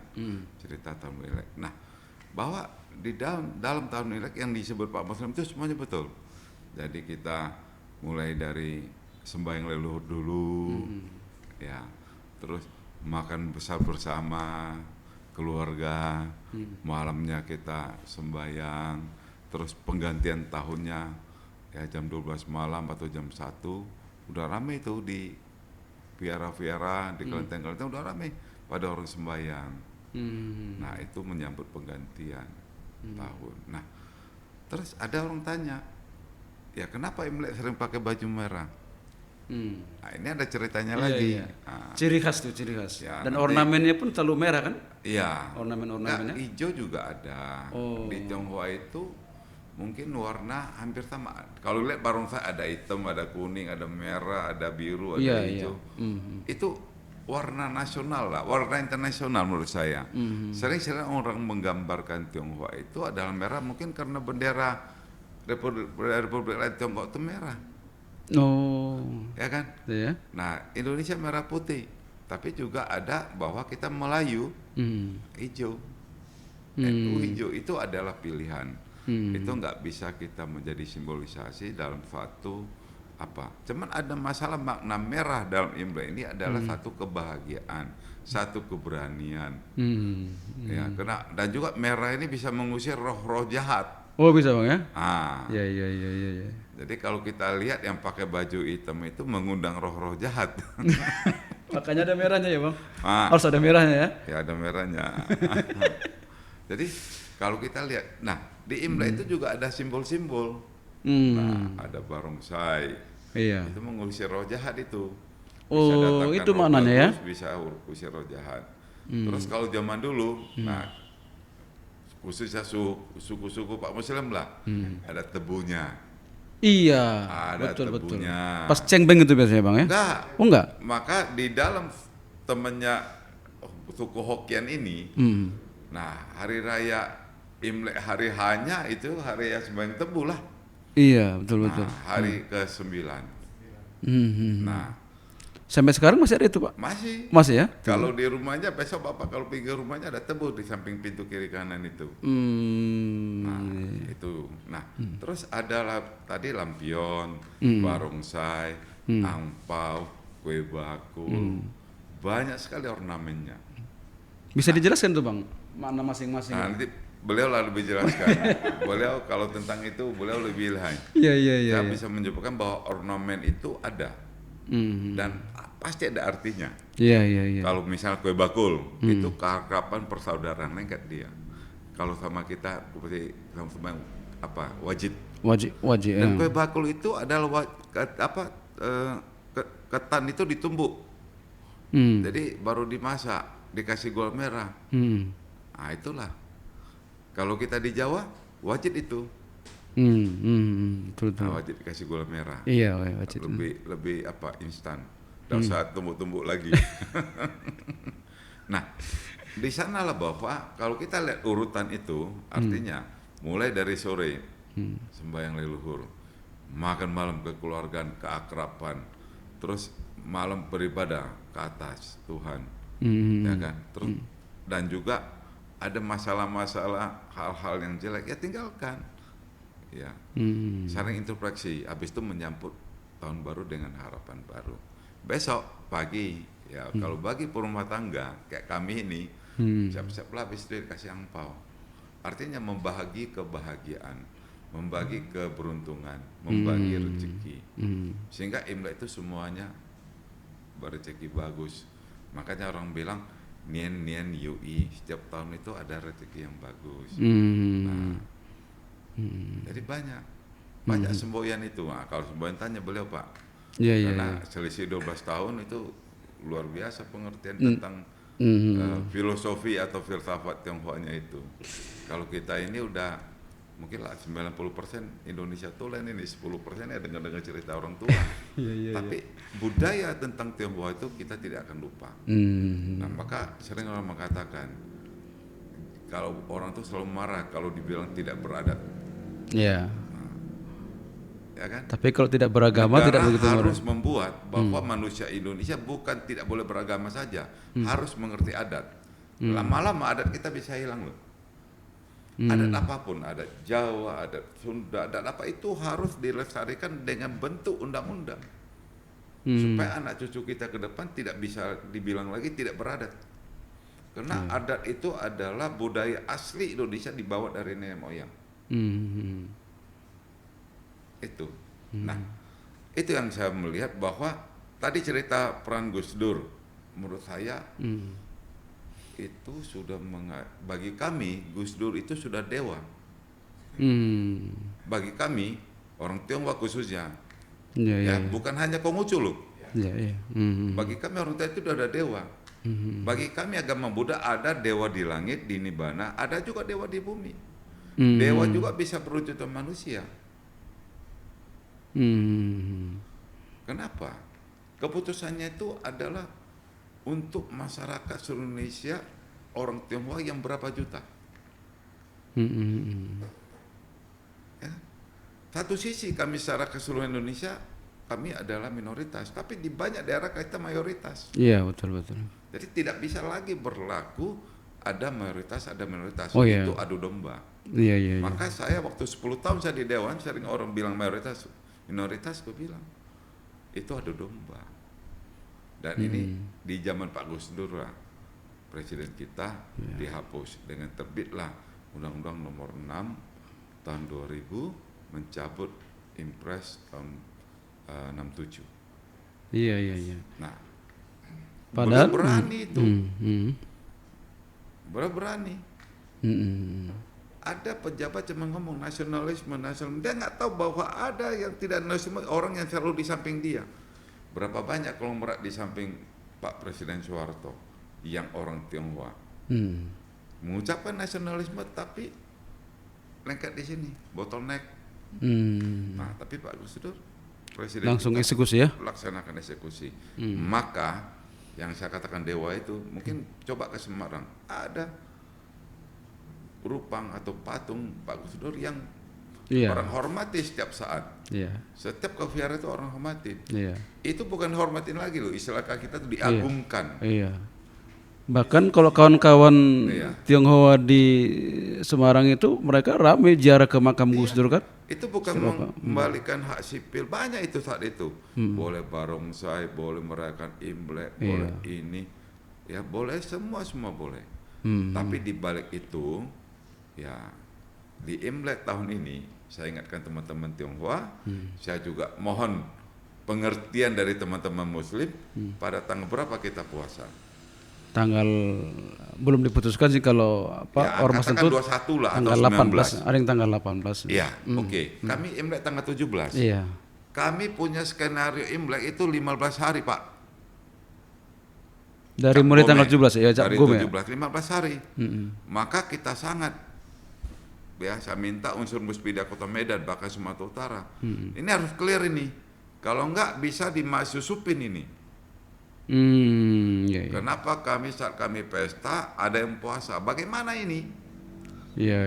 Cerita tahun Imlek. Nah, bahwa di dalam tahun Imlek yang disebut Pak Muslim itu semuanya betul. Jadi kita mulai dari sembahyang leluhur dulu, ya, terus makan besar bersama keluarga, malamnya kita sembahyang, terus penggantian tahunnya ya jam 12 malam atau jam 1 udah rame itu di viara-viara, di kelenteng-kelenteng udah rame pada orang sembahyang. Nah, itu menyambut penggantian tahun. Nah, terus ada orang tanya, ya kenapa Imlek sering pakai baju merah? Nah, ini ada ceritanya Iya, lagi. iya. Nah, Ciri khas tuh, ciri khas. Ya, Dan nanti- ornamennya pun selalu merah kan? iya. Ornamen-ornamennya. Nggak, hijau juga ada. Oh. Di Tionghoa itu mungkin warna hampir sama. Kalau lihat barongsai ada hitam, ada kuning, ada merah, ada biru, ada Iya, hijau. iya. Itu warna nasional lah, warna internasional menurut saya. Sering-sering orang menggambarkan Tionghoa itu adalah merah mungkin karena bendera Republik Rakyat Tiongkok itu merah, Oh, ya kan? ya. Nah, Indonesia merah putih, tapi juga ada bahwa kita Melayu hijau. NU hijau itu adalah pilihan. Itu nggak bisa kita menjadi simbolisasi dalam suatu apa. Cuman ada masalah makna merah dalam Imlek ini adalah satu kebahagiaan, satu keberanian. Ya, karena dan juga merah ini bisa mengusir roh-roh jahat. Oh, bisa Bang ya? Ah, Iya, iya, iya, iya, iya. jadi kalau kita lihat yang pakai baju hitam itu mengundang roh-roh jahat. Makanya ada merahnya ya, Bang. Ah. Harus ada merahnya ya. Ya ada merahnya. Jadi kalau kita lihat, nah di Imlek itu juga ada simbol-simbol. Nah ada barongsai, Iya. itu mengusir roh jahat itu. Oh, datangkan itu roh maknanya ya? bagus, bisa usir roh jahat. Terus kalau zaman dulu, nah khususnya suku-suku Pak Muslim lah, ada tebunya. Iya, Ada betul betul. tebunya. Pas cengbeng itu biasanya Bang ya? Enggak, Oh enggak? maka di dalam temennya suku Hokkien ini, nah hari raya Imlek hari hanya itu hari yang sembahyang tebu lah. Iya, betul betul. Nah, hari ke-9. Nah, Sampai sekarang masih ada itu, Pak? masih. Masih ya? Kalau di rumahnya besok Bapak kalau pergi ke rumahnya ada tebu di samping pintu kiri kanan itu. Nah, itu. Nah, terus ada tadi lampion, barongsai, angpau, kue bakul. Banyak sekali ornamennya. Bisa dijelaskan tuh, Bang? Makna masing-masing. Nah, nanti beliau lah lebih jelaskan. Beliau kalau tentang itu beliau lebih ilham. Iya, iya, iya. Saya bisa menunjukkan bahwa ornamen itu ada dan pasti ada artinya. Iya, iya, iya. Kalau misalnya kue bakul itu keakraban persaudaraan lengket dia. Kalau sama kita seperti sama apa wajib. Wajib. Dan Ya. kue bakul itu adalah ketan itu ditumbuk. Jadi baru dimasak, dikasih gula merah. Nah itulah. Kalau kita di Jawa wajib itu. Betul. Nah, wajib dikasih gula merah. Iya, wajib. Lebih apa instan. Dan saat tumbuk-tumbuk lagi. Nah, di sanalah bahwa kalau kita lihat urutan itu artinya mulai dari sore sembahyang leluhur, makan malam kekeluargaan, keakraban, terus malam beribadah ke atas Tuhan, ya kan? Terus dan juga ada masalah-masalah hal-hal yang jelek ya tinggalkan, ya. Saling introspeksi, habis itu menyambut tahun baru dengan harapan baru. Besok pagi, ya kalau bagi rumah tangga kayak kami ini, siap-siaplah habis itu dikasih angpau. Artinya membagi kebahagiaan, membagi keberuntungan, membagi rezeki. Sehingga Imlek itu semuanya berezeki bagus. Makanya orang bilang nien yui, setiap tahun itu ada rezeki yang bagus. Nah, jadi banyak semboyan itu. Nah, kalau semboyan tanya beliau Pak, karena selisih 12 tahun itu luar biasa pengertian tentang filosofi atau filsafat Tionghoanya itu. Kalau kita ini udah mungkin lah 90% Indonesia tulen ini 10% ya dengar cerita orang tua. Tapi budaya tentang Tionghoa itu kita tidak akan lupa. Nah maka sering orang mengatakan kalau orang tuh selalu marah kalau dibilang tidak beradat. Iya. Ya kan? Tapi kalau tidak beragama Negara tidak begitu harus membuat bahwa manusia Indonesia bukan tidak boleh beragama saja, harus mengerti adat. Lama-lama adat kita bisa hilang loh. Adat apapun, adat Jawa, adat Sunda, adat apa itu harus dilestarikan dengan bentuk undang-undang. Supaya anak cucu kita ke depan tidak bisa dibilang lagi tidak beradat. Karena adat itu adalah budaya asli Indonesia dibawa dari nenek moyang. Itu. Nah, itu yang saya melihat bahwa tadi cerita peran Gus Dur, menurut saya itu sudah bagi kami Gus Dur itu sudah dewa. Bagi kami orang Tionghoa khususnya, Iya, iya. bukan hanya Konghucu loh. Iya, iya. Bagi kami orang Tionghoa itu sudah ada dewa. Bagi kami agama Buddha ada dewa di langit, di Nibbana, ada juga dewa di bumi. Dewa juga bisa berwujudan manusia. Kenapa? Keputusannya itu adalah untuk masyarakat seluruh Indonesia, orang Tionghoa yang berapa juta. Ya. Satu sisi kami secara keseluruhan Indonesia, kami adalah minoritas, tapi di banyak daerah kita mayoritas. Iya, betul. Jadi tidak bisa lagi berlaku ada mayoritas, ada minoritas. Oh, iya. Itu adu domba. Iya. Maka saya waktu 10 tahun saya di Dewan, sering orang bilang mayoritas, minoritas, gue bilang itu adu domba. Dan ini di zaman Pak Gus Dur lah, presiden kita dihapus dengan terbitlah Undang-Undang Nomor 6 tahun 2000 mencabut Impres tahun 67. Iya. Nah, Padahal berani itu, berani. Ada pejabat cuma ngomong nasionalisme, dia nggak tahu bahwa ada yang tidak nasionalisme, orang yang selalu di samping dia. Berapa banyak konglomerat di samping Pak Presiden Soeharto yang orang Tionghoa mengucapkan nasionalisme tapi lengket di sini, bottleneck. Nah, tapi Pak Gus Dur Presiden langsung kita eksekusi ya? laksanakan eksekusi. Maka yang saya katakan dewa itu mungkin coba ke Semarang ada rupang atau patung Pak Gus Dur yang orang hormati setiap saat. Setiap ke vihara itu orang hormati. Itu bukan hormatin lagi loh, istilah kita itu diagungkan. Bahkan kalau kawan-kawan Tionghoa di Semarang itu mereka ramai ziarah ke makam Gus Dur kan? Itu bukan mengembalikan hak sipil, banyak itu saat itu. Boleh barongsai, boleh merayakan Imlek, boleh ini, ya boleh semua boleh. Tapi di balik itu, ya di Imlek tahun ini, saya ingatkan teman-teman Tionghoa, saya juga mohon pengertian dari teman-teman Muslim pada tanggal berapa kita puasa. Tanggal belum diputuskan sih kalau apa ormas itu 21 lah tanggal atau 18, ada yang tanggal 18. Iya, oke. Kami Imlek tanggal 17. Iya. Kami punya skenario Imlek itu 15 hari, Pak. Dari mulai tanggal 17 ya, dari Gome, 17 15 hari. Maka kita sangat saya minta unsur Muspida Kota Medan bahkan Sumatera Utara. Ini harus clear ini. Kalau enggak bisa dimasusupin ini. Kenapa kami saat kami pesta ada yang puasa? Bagaimana ini? Iya.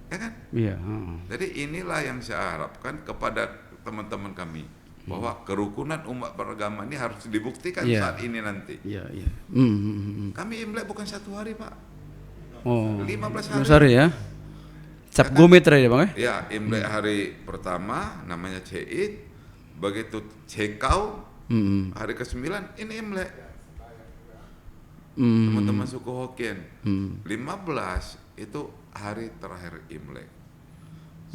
Ya kan? Iya. Jadi inilah yang saya harapkan kepada teman-teman kami bahwa kerukunan umat beragama ini harus dibuktikan saat ini nanti. Iya. Kami Imlek bukan 1 hari, Pak. 15 hari ya. Cap Gometre ya, Bang ya? Ya, Imlek hari pertama namanya Ceit. Begitu Cekau hari ke-9 ini Imlek. Teman-teman suku Hokkien 15 itu hari terakhir Imlek.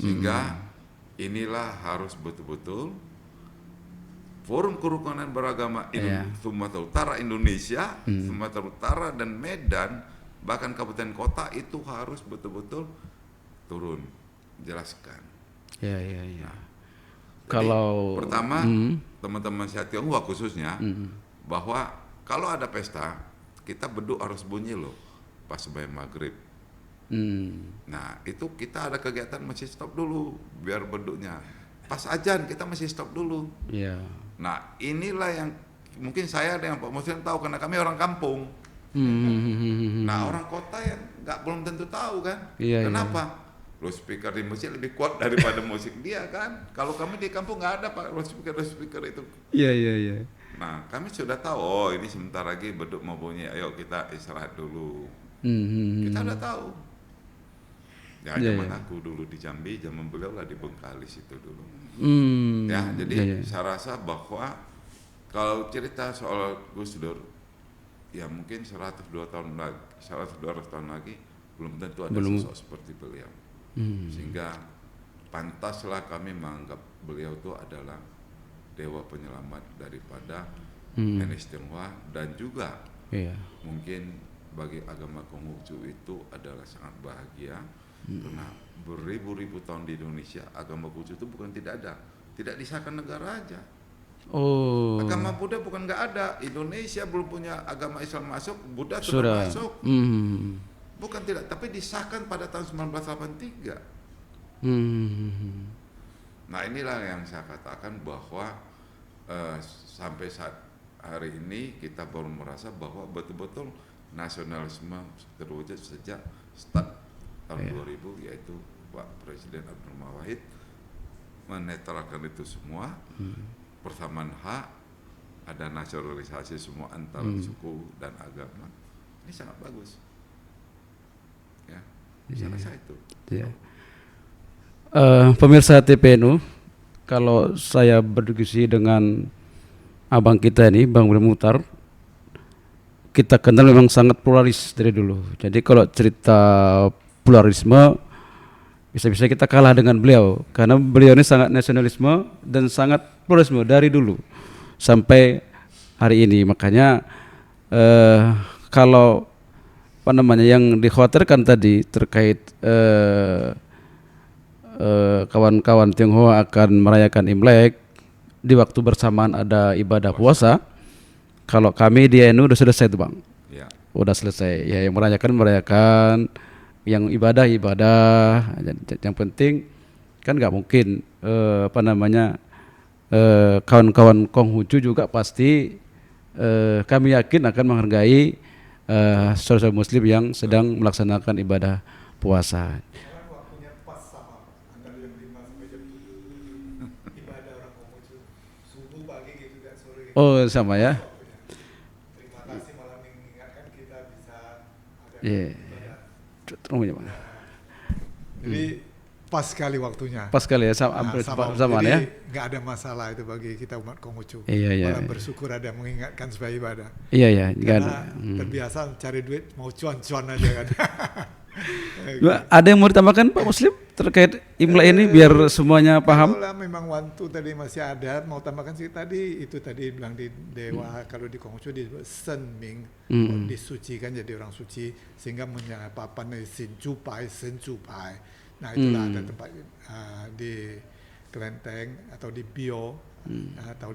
Sehingga inilah harus betul-betul Forum Kerukunan Beragama Sumatera Utara Indonesia, Sumatera Utara dan Medan, bahkan kabupaten kota itu harus betul-betul turun jelaskan. Iya. Nah, kalau pertama teman-teman saya Tionghoa khususnya bahwa kalau ada pesta kita beduk harus bunyi loh pas sembahyang maghrib. Nah itu kita ada kegiatan mesti stop dulu biar beduknya. Pas ajan kita mesti stop dulu. Nah inilah yang mungkin saya dengan Pak Muslim tahu karena kami orang kampung. Nah orang kota yang belum tentu tahu kan. Kenapa? Loudspeaker di masjid lebih kuat daripada musik dia kan. Kalau kami di kampung nggak ada Pak loudspeaker itu. Iya. Nah kami sudah tahu. Oh ini sebentar lagi beduk mau bunyi. Ayo kita istirahat dulu. Kita udah tahu. Ya zaman aku dulu di Jambi, zaman beliau lah di Bengkalis itu dulu. Ya jadi saya rasa bahwa kalau cerita soal Gus Dur, ya mungkin 102 tahun lagi belum tentu ada sosok seperti beliau. Sehingga pantaslah kami menganggap beliau itu adalah dewa penyelamat daripada etnis Tionghoa dan juga mungkin bagi agama Konghucu itu adalah sangat bahagia Karena beribu-ribu tahun di Indonesia agama Konghucu itu bukan tidak ada, tidak disahkan negara aja. Oh. Agama Buddha bukan nggak ada. Indonesia belum punya agama Islam masuk, Buddha Sudah sudah masuk. Bukan tidak, tapi disahkan pada tahun 1983. Nah inilah yang saya katakan bahwa sampai saat hari ini kita baru merasa bahwa betul-betul nasionalisme terwujud sejak start tahun 2000, yaitu Pak Presiden Abdul Wahid menetralkan itu semua. Persamaan hak, ada naturalisasi semua antar suku dan agama. Ini sangat bagus. Ya, saya rasa itu. Yeah. Pemirsa TPNU, kalau saya berdiskusi dengan abang kita ini, Bang William Mukhtar, kita kenal memang sangat pluralis dari dulu. Jadi kalau cerita pluralisme, bisa-bisa kita kalah dengan beliau, karena beliau ini sangat nasionalisme dan sangat pluralisme dari dulu sampai hari ini. Makanya kalau apa namanya yang dikhawatirkan tadi terkait kawan-kawan Tionghoa akan merayakan Imlek di waktu bersamaan ada ibadah puasa. Kalau kami di NU udah selesai tuh Bang, Ya. udah selesai. Ya yang merayakan, yang ibadah. Yang penting kan nggak mungkin apa namanya kawan-kawan Konghucu juga pasti kami yakin akan menghargai saudara Muslim yang sedang melaksanakan ibadah puasa. Waktunya pas sama antara jam 5 sampai jam 7 ibadah orang Konghucu, subuh pagi gitu kan sore gitu. Oh sama ya. Terima kasih malah mengingatkan kita bisa ada Iya. ibadah. Jadi pas sekali waktunya. Pas kali ya sama Jadi ya. nggak ada masalah itu bagi kita umat Konghucu. Iya. Malah bersyukur ada mengingatkan supaya ibadah. Iya. Karena terbiasa cari duit mau cuan-cuan aja kan. Ada yang mau ditambahkan Pak Muslim terkait Imlek ini biar semuanya paham? Kalau memang wantu tadi masih ada, mau tambahkan sih tadi itu tadi bilang di dewa, kalau di Konghucu disebut senming, disucikan jadi orang suci sehingga menyapapan sincupai. Nah itulah ada tempat di Kelenteng atau di Bio atau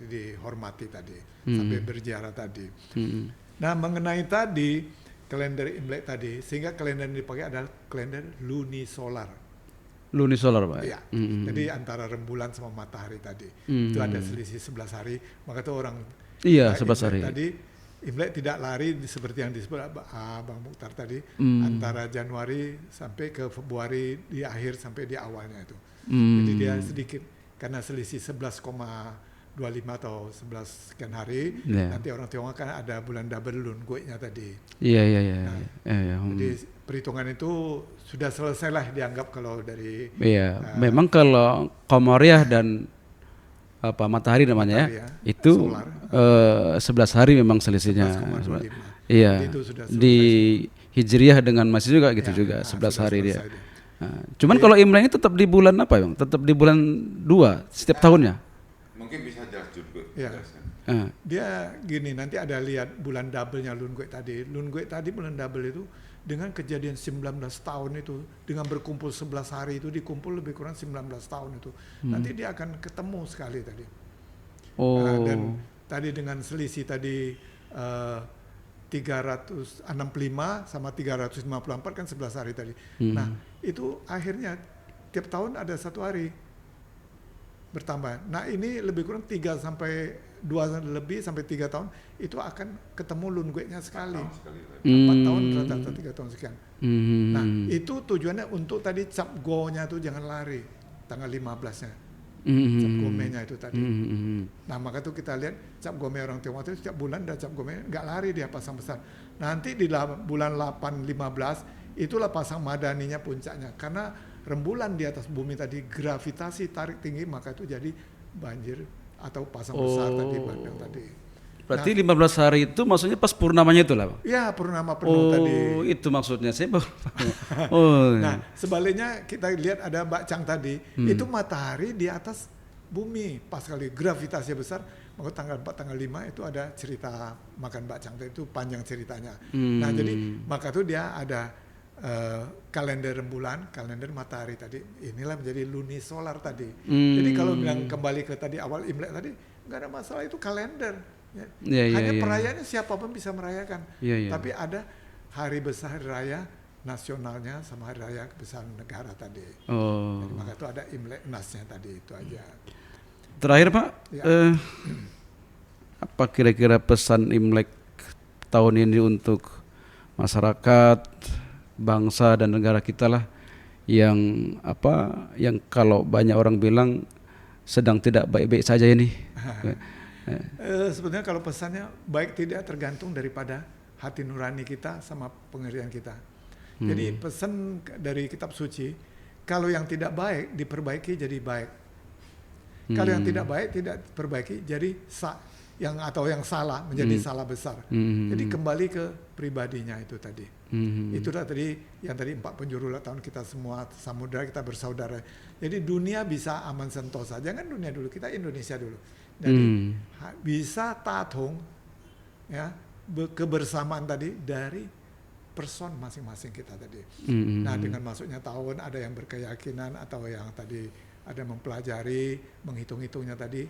dihormati tadi sampai berziarah tadi. Nah mengenai tadi kalender Imlek tadi, sehingga kalender yang dipakai adalah kalender lunisolar. Lunisolar Pak. Iya. Jadi antara rembulan sama matahari tadi. Itu ada selisih 11 hari. Maka itu orang 11 hari. Tadi Imlek tidak lari seperti yang disebut Bang Mukhtar tadi, antara Januari sampai ke Februari, di akhir sampai di awalnya itu. Jadi dia sedikit karena selisih 11,25 atau 11 sekian hari. Nanti orang Tionghoa kan ada bulan double lun gue-nya tadi. Iya. Jadi perhitungan itu sudah selesai lah dianggap kalau dari. Iya. Memang kalau Komariah dan matahari namanya matahari ya, itu 11 hari memang selisihnya. 11,25. Iya. Itu sudah selesai. Di Hijriah dengan Masih juga gitu juga 11 hari dia. Nah, cuman kalau Imlek ini tetap di bulan apa Bang? Tetap di bulan 2 setiap tahunnya. Mungkin bisa jelas juga. Ya. Dia gini, nanti ada lihat bulan double-nya Lun Gue tadi. Lun Gue tadi bulan double itu dengan kejadian 19 tahun itu, dengan berkumpul 11 hari itu, dikumpul lebih kurang 19 tahun itu. Nanti dia akan ketemu sekali tadi. Dan tadi dengan selisih tadi 365 sama 354 kan 11 hari tadi. Nah itu akhirnya tiap tahun ada 1 hari bertambah. Nah ini lebih kurang 3 sampai 2 lebih sampai 3 tahun itu akan ketemu Lun Gue-nya sekali. 4 tahun rata-rata 3 tahun sekian. Nah itu tujuannya untuk tadi Cap Go-nya itu jangan lari tanggal 15-nya. Cap Gome-nya itu tadi. Nah maka itu kita lihat Cap Gome orang Tionghoa itu setiap bulan ada Cap Gome, nggak lari dia pasang besar. Nanti di bulan 8-15 itulah pasang madaninya puncaknya, karena rembulan di atas bumi tadi gravitasi tarik tinggi, maka itu jadi banjir atau pasang besar tadi bandang tadi. Berarti 15 hari itu maksudnya pas purnamanya itu lah Bang? Ya purnama penuh tadi. Oh itu maksudnya saya baru. Nah sebaliknya kita lihat ada Mbak Chang tadi, itu matahari di atas bumi pas kali gravitasi besar. Maka tanggal 4, tanggal 5 itu ada cerita makan Mbak Chang tadi, itu panjang ceritanya. Nah jadi maka itu dia ada kalender rembulan, kalender matahari tadi. Inilah menjadi lunisolar tadi. Jadi kalau bilang kembali ke tadi awal Imlek tadi, nggak ada masalah, itu kalender. Ya. Hanya perayaannya siapapun bisa merayakan. Tapi ada hari besar, hari raya nasionalnya sama hari raya kebesaran negara tadi. Jadi maka itu ada Imlek Nasnya tadi, itu aja. Terakhir Pak, apa kira-kira pesan Imlek tahun ini untuk masyarakat, bangsa dan negara kita lah, yang kalau banyak orang bilang sedang tidak baik-baik saja ini. Sebenarnya kalau pesannya baik tidak tergantung daripada hati nurani kita sama pengertian kita. Jadi pesan dari kitab suci, kalau yang tidak baik diperbaiki jadi baik. Kalau yang tidak baik tidak diperbaiki jadi yang salah menjadi salah besar. Jadi kembali ke pribadinya itu tadi. Itulah tadi yang tadi 4 penjuru tahun kita semua samudera, kita bersaudara. Jadi dunia bisa aman sentosa. Jangan dunia dulu, kita Indonesia dulu. Jadi bisa tatung ya kebersamaan tadi dari person masing-masing kita tadi. Nah, dengan masuknya tahun ada yang berkeyakinan atau yang tadi ada mempelajari, menghitung-hitungnya tadi,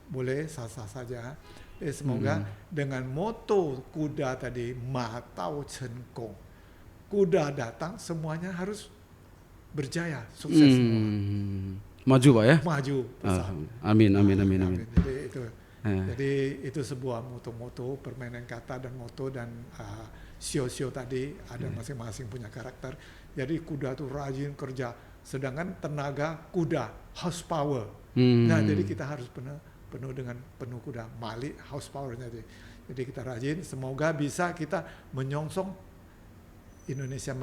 boleh sah-sah saja. Semoga dengan moto kuda tadi, Ma Tao Chen Gong, kuda datang semuanya harus berjaya, sukses semua. Maju Pak ya? Maju. Amin. Jadi itu sebuah moto-moto, permainan kata dan moto dan sio-sio tadi ada masing-masing punya karakter. Jadi kuda itu rajin kerja, sedangkan tenaga kuda horsepower. Nah, jadi kita harus penuh dengan penuh kuda, malik horsepower-nya. Jadi kita rajin, semoga bisa kita menyongsong Indonesia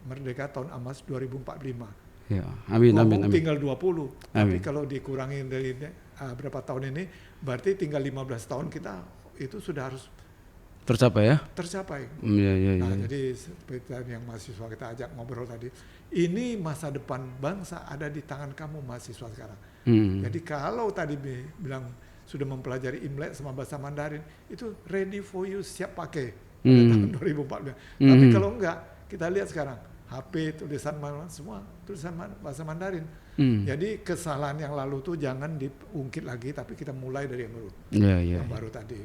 merdeka tahun emas 2045. Ya, amin. Tinggal 20, tapi kalau dikurangi dari berapa tahun ini, berarti tinggal 15 tahun kita itu sudah harus tercapai ya? Tercapai. Nah, jadi seperti yang mahasiswa kita ajak ngobrol tadi, ini masa depan bangsa ada di tangan kamu mahasiswa sekarang. Jadi kalau tadi bilang sudah mempelajari Imlek sama bahasa Mandarin, itu ready for you, siap pakai pada tahun 2014. Tapi kalau enggak, kita lihat sekarang HP tulisan semua tulisan bahasa Mandarin. Jadi kesalahan yang lalu tuh jangan diungkit lagi, tapi kita mulai dari yang baru. Yang baru tadi.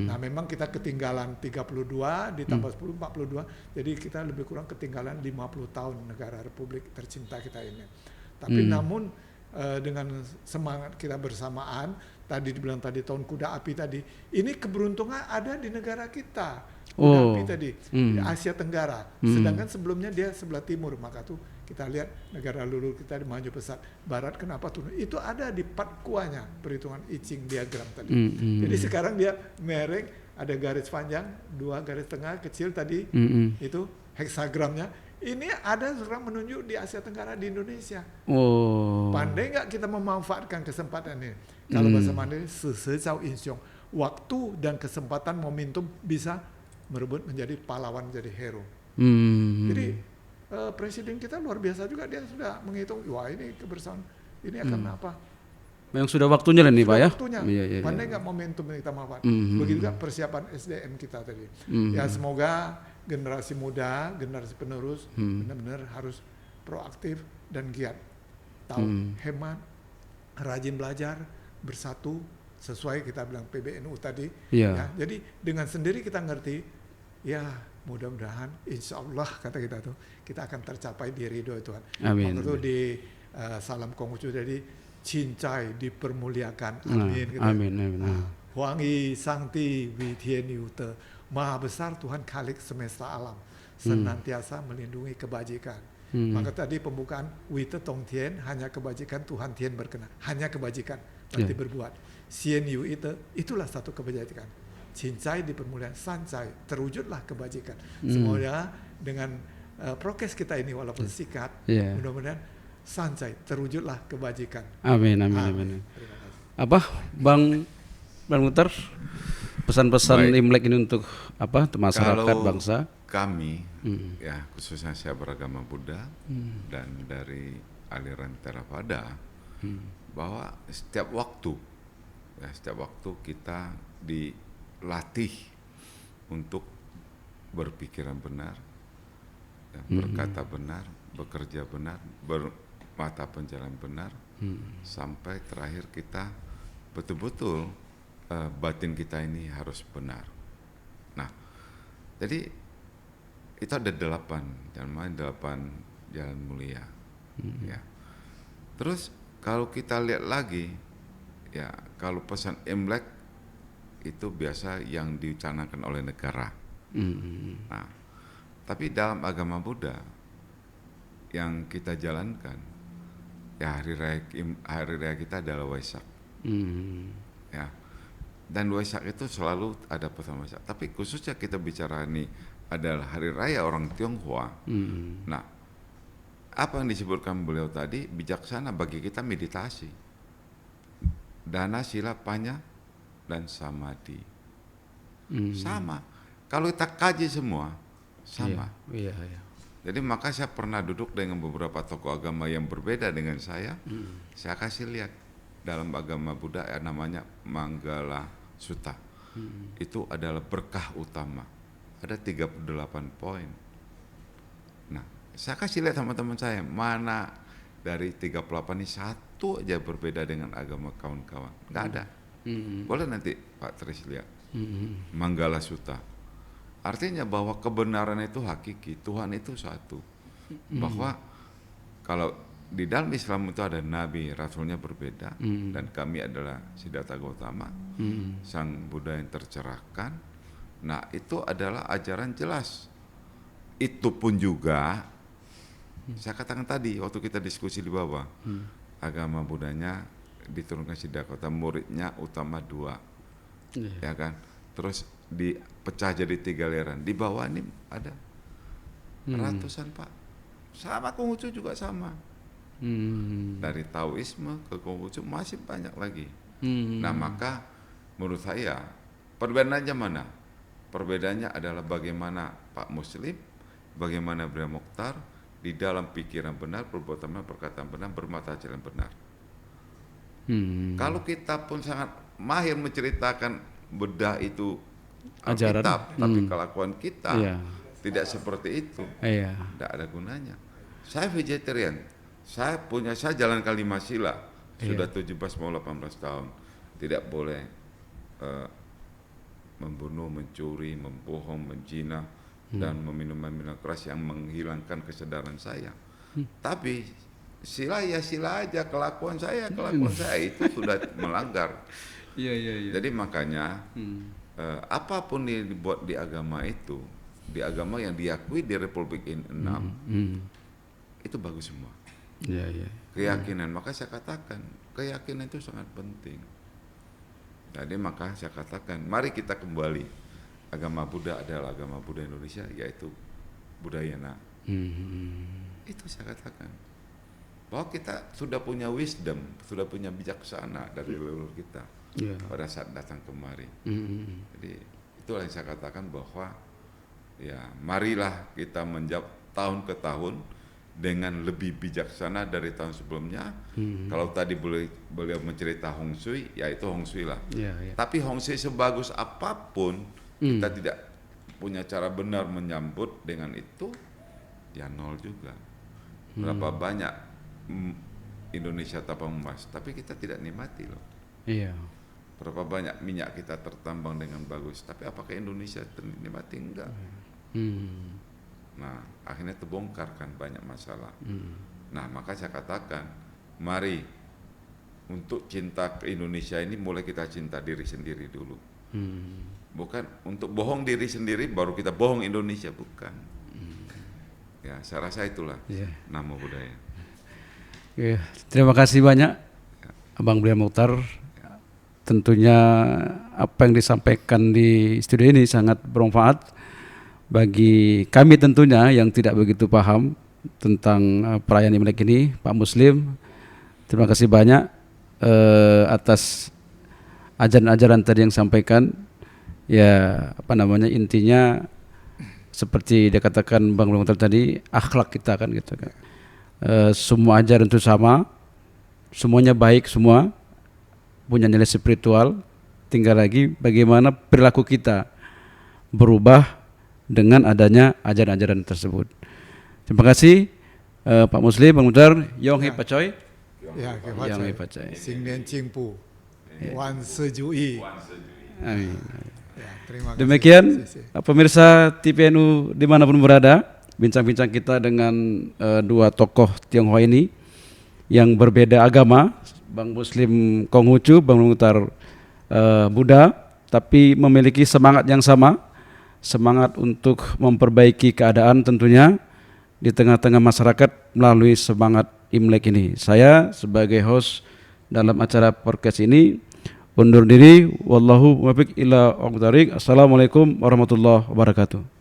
Nah, memang kita ketinggalan 32 ditambah 10 42. Jadi kita lebih kurang ketinggalan 50 tahun negara Republik tercinta kita ini. Tapi namun dengan semangat kita bersamaan, tadi dibilang tadi tahun kuda api tadi, ini keberuntungan ada di negara kita. Kuda api tadi di Asia Tenggara. Sedangkan sebelumnya dia sebelah timur, maka tuh kita lihat negara leluhur kita maju pesat. Barat kenapa turun? Itu ada di Patkuanya, perhitungan I Ching diagram tadi. Jadi sekarang dia mereng, ada garis panjang, 2 garis tengah kecil tadi, itu heksagramnya. Ini ada sekarang menunjuk di Asia Tenggara, di Indonesia. Pandai nggak kita memanfaatkan kesempatan ini? Kalau bahasa Mandarin, sesau insyong, waktu dan kesempatan momentum bisa merebut menjadi pahlawan, menjadi hero. Jadi presiden kita luar biasa juga, dia sudah menghitung, wah ini kebersamaan ini akan apa? Yang sudah waktunya lah nih Pak ya? Waktunya, pandai nggak momentum yang kita manfaat. Begitu juga persiapan SDM kita tadi. Ya semoga generasi muda, generasi penerus benar-benar harus proaktif dan giat. Tahu, hemat, rajin belajar, bersatu, sesuai kita bilang PBNU tadi. Ya, jadi dengan sendiri kita ngerti, ya mudah-mudahan insya Allah kata kita tuh, kita akan tercapai di ridho Tuhan. Amin. Waktu itu di salam Konghucu tadi, cincai dipermuliakan. Amin. Amin. Huangi Sangti Witian Yute, Maha besar Tuhan Khalik semesta alam, senantiasa melindungi kebajikan. Maka tadi pembukaan Wite Tong Tien, hanya kebajikan Tuhan Tien berkenan, hanya kebajikan berarti berbuat. Sien Yu itulah satu kebajikan. Cincai dipermuliakan, sancai terwujudlah kebajikan. Semoga dengan prokes kita ini walaupun sikat, mudah-mudahan sancai terwujudlah kebajikan. Amin. Apa Bang Mutar, pesan-pesan Imlek ini untuk apa masyarakat, bangsa? Kami ya khususnya saya beragama Buddha dan dari aliran Theravada, bahwa setiap waktu kita dilatih untuk berpikiran benar, berkata benar, bekerja benar, bermata penjalan benar, sampai terakhir kita betul-betul batin kita ini harus benar. Nah, jadi itu ada 8 jalan mulia. Ya. Terus kalau kita lihat lagi, ya kalau pesan Imlek itu biasa yang dicanangkan oleh negara. Nah, tapi dalam agama Buddha yang kita jalankan, ya hari raya kita adalah Waisak. Ya. Dan Waisak itu selalu ada pesan Waisak. Tapi khususnya kita bicara ini adalah hari raya orang Tionghoa. Nah, apa yang disebutkan beliau tadi, bijaksana bagi kita meditasi. Dana, sila, panya, dan samadhi. Sama. Kalau kita kaji semua, sama. Iya. Jadi maka saya pernah duduk dengan beberapa tokoh agama yang berbeda dengan saya. Saya kasih lihat dalam agama Buddha namanya Manggala Sutta. Itu adalah berkah utama. Ada 38 poin. Nah, saya kasih lihat sama teman saya, mana dari 38 ini satu aja berbeda dengan agama kawan-kawan. Nggak ada. Boleh nanti Pak Tris lihat. Manggala Sutta. Artinya bahwa kebenaran itu hakiki, Tuhan itu satu. Bahwa kalau di dalam Islam itu ada nabi, rasulnya berbeda, dan kami adalah Siddhartha Gautama, sang Buddha yang tercerahkan. Nah, itu adalah ajaran jelas. Itu pun juga saya katakan tadi waktu kita diskusi di bawah, agama Buddhanya diturunkan Siddhartha Gautama, muridnya utama 2, ya kan. Terus dipecah jadi 3 aliran. Di bawah ini ada ratusan Pak. Sama Konghucu juga sama. Dari Taoisme ke Konghucu masih banyak lagi. Nah, maka menurut saya perbedaannya mana? Perbedaannya adalah bagaimana Pak Muslim, bagaimana Buddha Mokhtar di dalam pikiran benar, perbuatan benar, perkataan benar, bermata jalan benar. Kalau kita pun sangat mahir menceritakan Buddha itu Ajaran. Alkitab, tapi kelakuan kita tidak seperti itu, tidak ada gunanya. Saya vegetarian, saya jalankan 5 sila, sudah 17 mau 18 tahun, tidak boleh membunuh, mencuri, membohong, menzina, dan meminum minuman keras yang menghilangkan kesadaran saya. Tapi sila ya sila aja, kelakuan saya itu sudah melanggar. Jadi makanya apapun yang dibuat di agama itu, di agama yang diakui di Republik ini 6, itu bagus semua. Keyakinan, maka saya katakan keyakinan itu sangat penting. Jadi maka saya katakan, mari kita kembali. Agama Buddha adalah agama Buddha Indonesia, yaitu Buddhayana. Itu saya katakan. Bahwa kita sudah punya wisdom, sudah punya bijaksana dari leluhur kita pada saat datang kemari. Jadi itulah yang saya katakan bahwa ya marilah kita menjawab tahun ke tahun dengan lebih bijaksana dari tahun sebelumnya. Kalau tadi beliau mencerita Hong Shui, ya itu Hong Shui lah. Tapi Hong Shui sebagus apapun, kita tidak punya cara benar menyambut dengan itu, ya nol juga. Berapa banyak Indonesia tapang emas, tapi kita tidak nikmati loh. Berapa banyak minyak kita tertambang dengan bagus, tapi apakah Indonesia nikmati? Enggak. Nah, akhirnya terbongkar kan banyak masalah. Nah, maka saya katakan, mari untuk cinta ke Indonesia ini mulai kita cinta diri sendiri dulu. Bukan untuk bohong diri sendiri baru kita bohong Indonesia, bukan. Ya, saya rasa itulah nama budaya. Terima kasih banyak Abang Buddha Mokhtar. Tentunya apa yang disampaikan di studio ini sangat bermanfaat bagi kami tentunya yang tidak begitu paham tentang perayaan Imlek ini, Pak Muslim. Terima kasih banyak atas ajaran-ajaran tadi yang sampaikan. Ya, intinya seperti dia katakan Bang Mokhtar tadi, akhlak kita kan gitu kan. Semua ajaran itu sama, semuanya baik semua, punya nilai spiritual. Tinggal lagi bagaimana perilaku kita berubah dengan adanya ajaran-ajaran tersebut. Terima kasih Pak Muslim, Bang Mukhtar, Yong Hei Pacoy. Ya, Yang Hei Pacoy. Sing Nian Ching Pu, Wan Sejui. Amin. Ya, terima kasih. Demikian pemirsa TPNU dimanapun berada, bincang-bincang kita dengan dua tokoh Tionghoa ini yang berbeda agama, Bang Muslim Konghucu, Bang Mukhtar Buddha, tapi memiliki semangat yang sama, semangat untuk memperbaiki keadaan tentunya di tengah-tengah masyarakat melalui semangat Imlek ini. Saya sebagai host dalam acara podcast ini undur diri. Wallahu muwaffiq ila aqdariq. Assalamualaikum warahmatullahi wabarakatuh.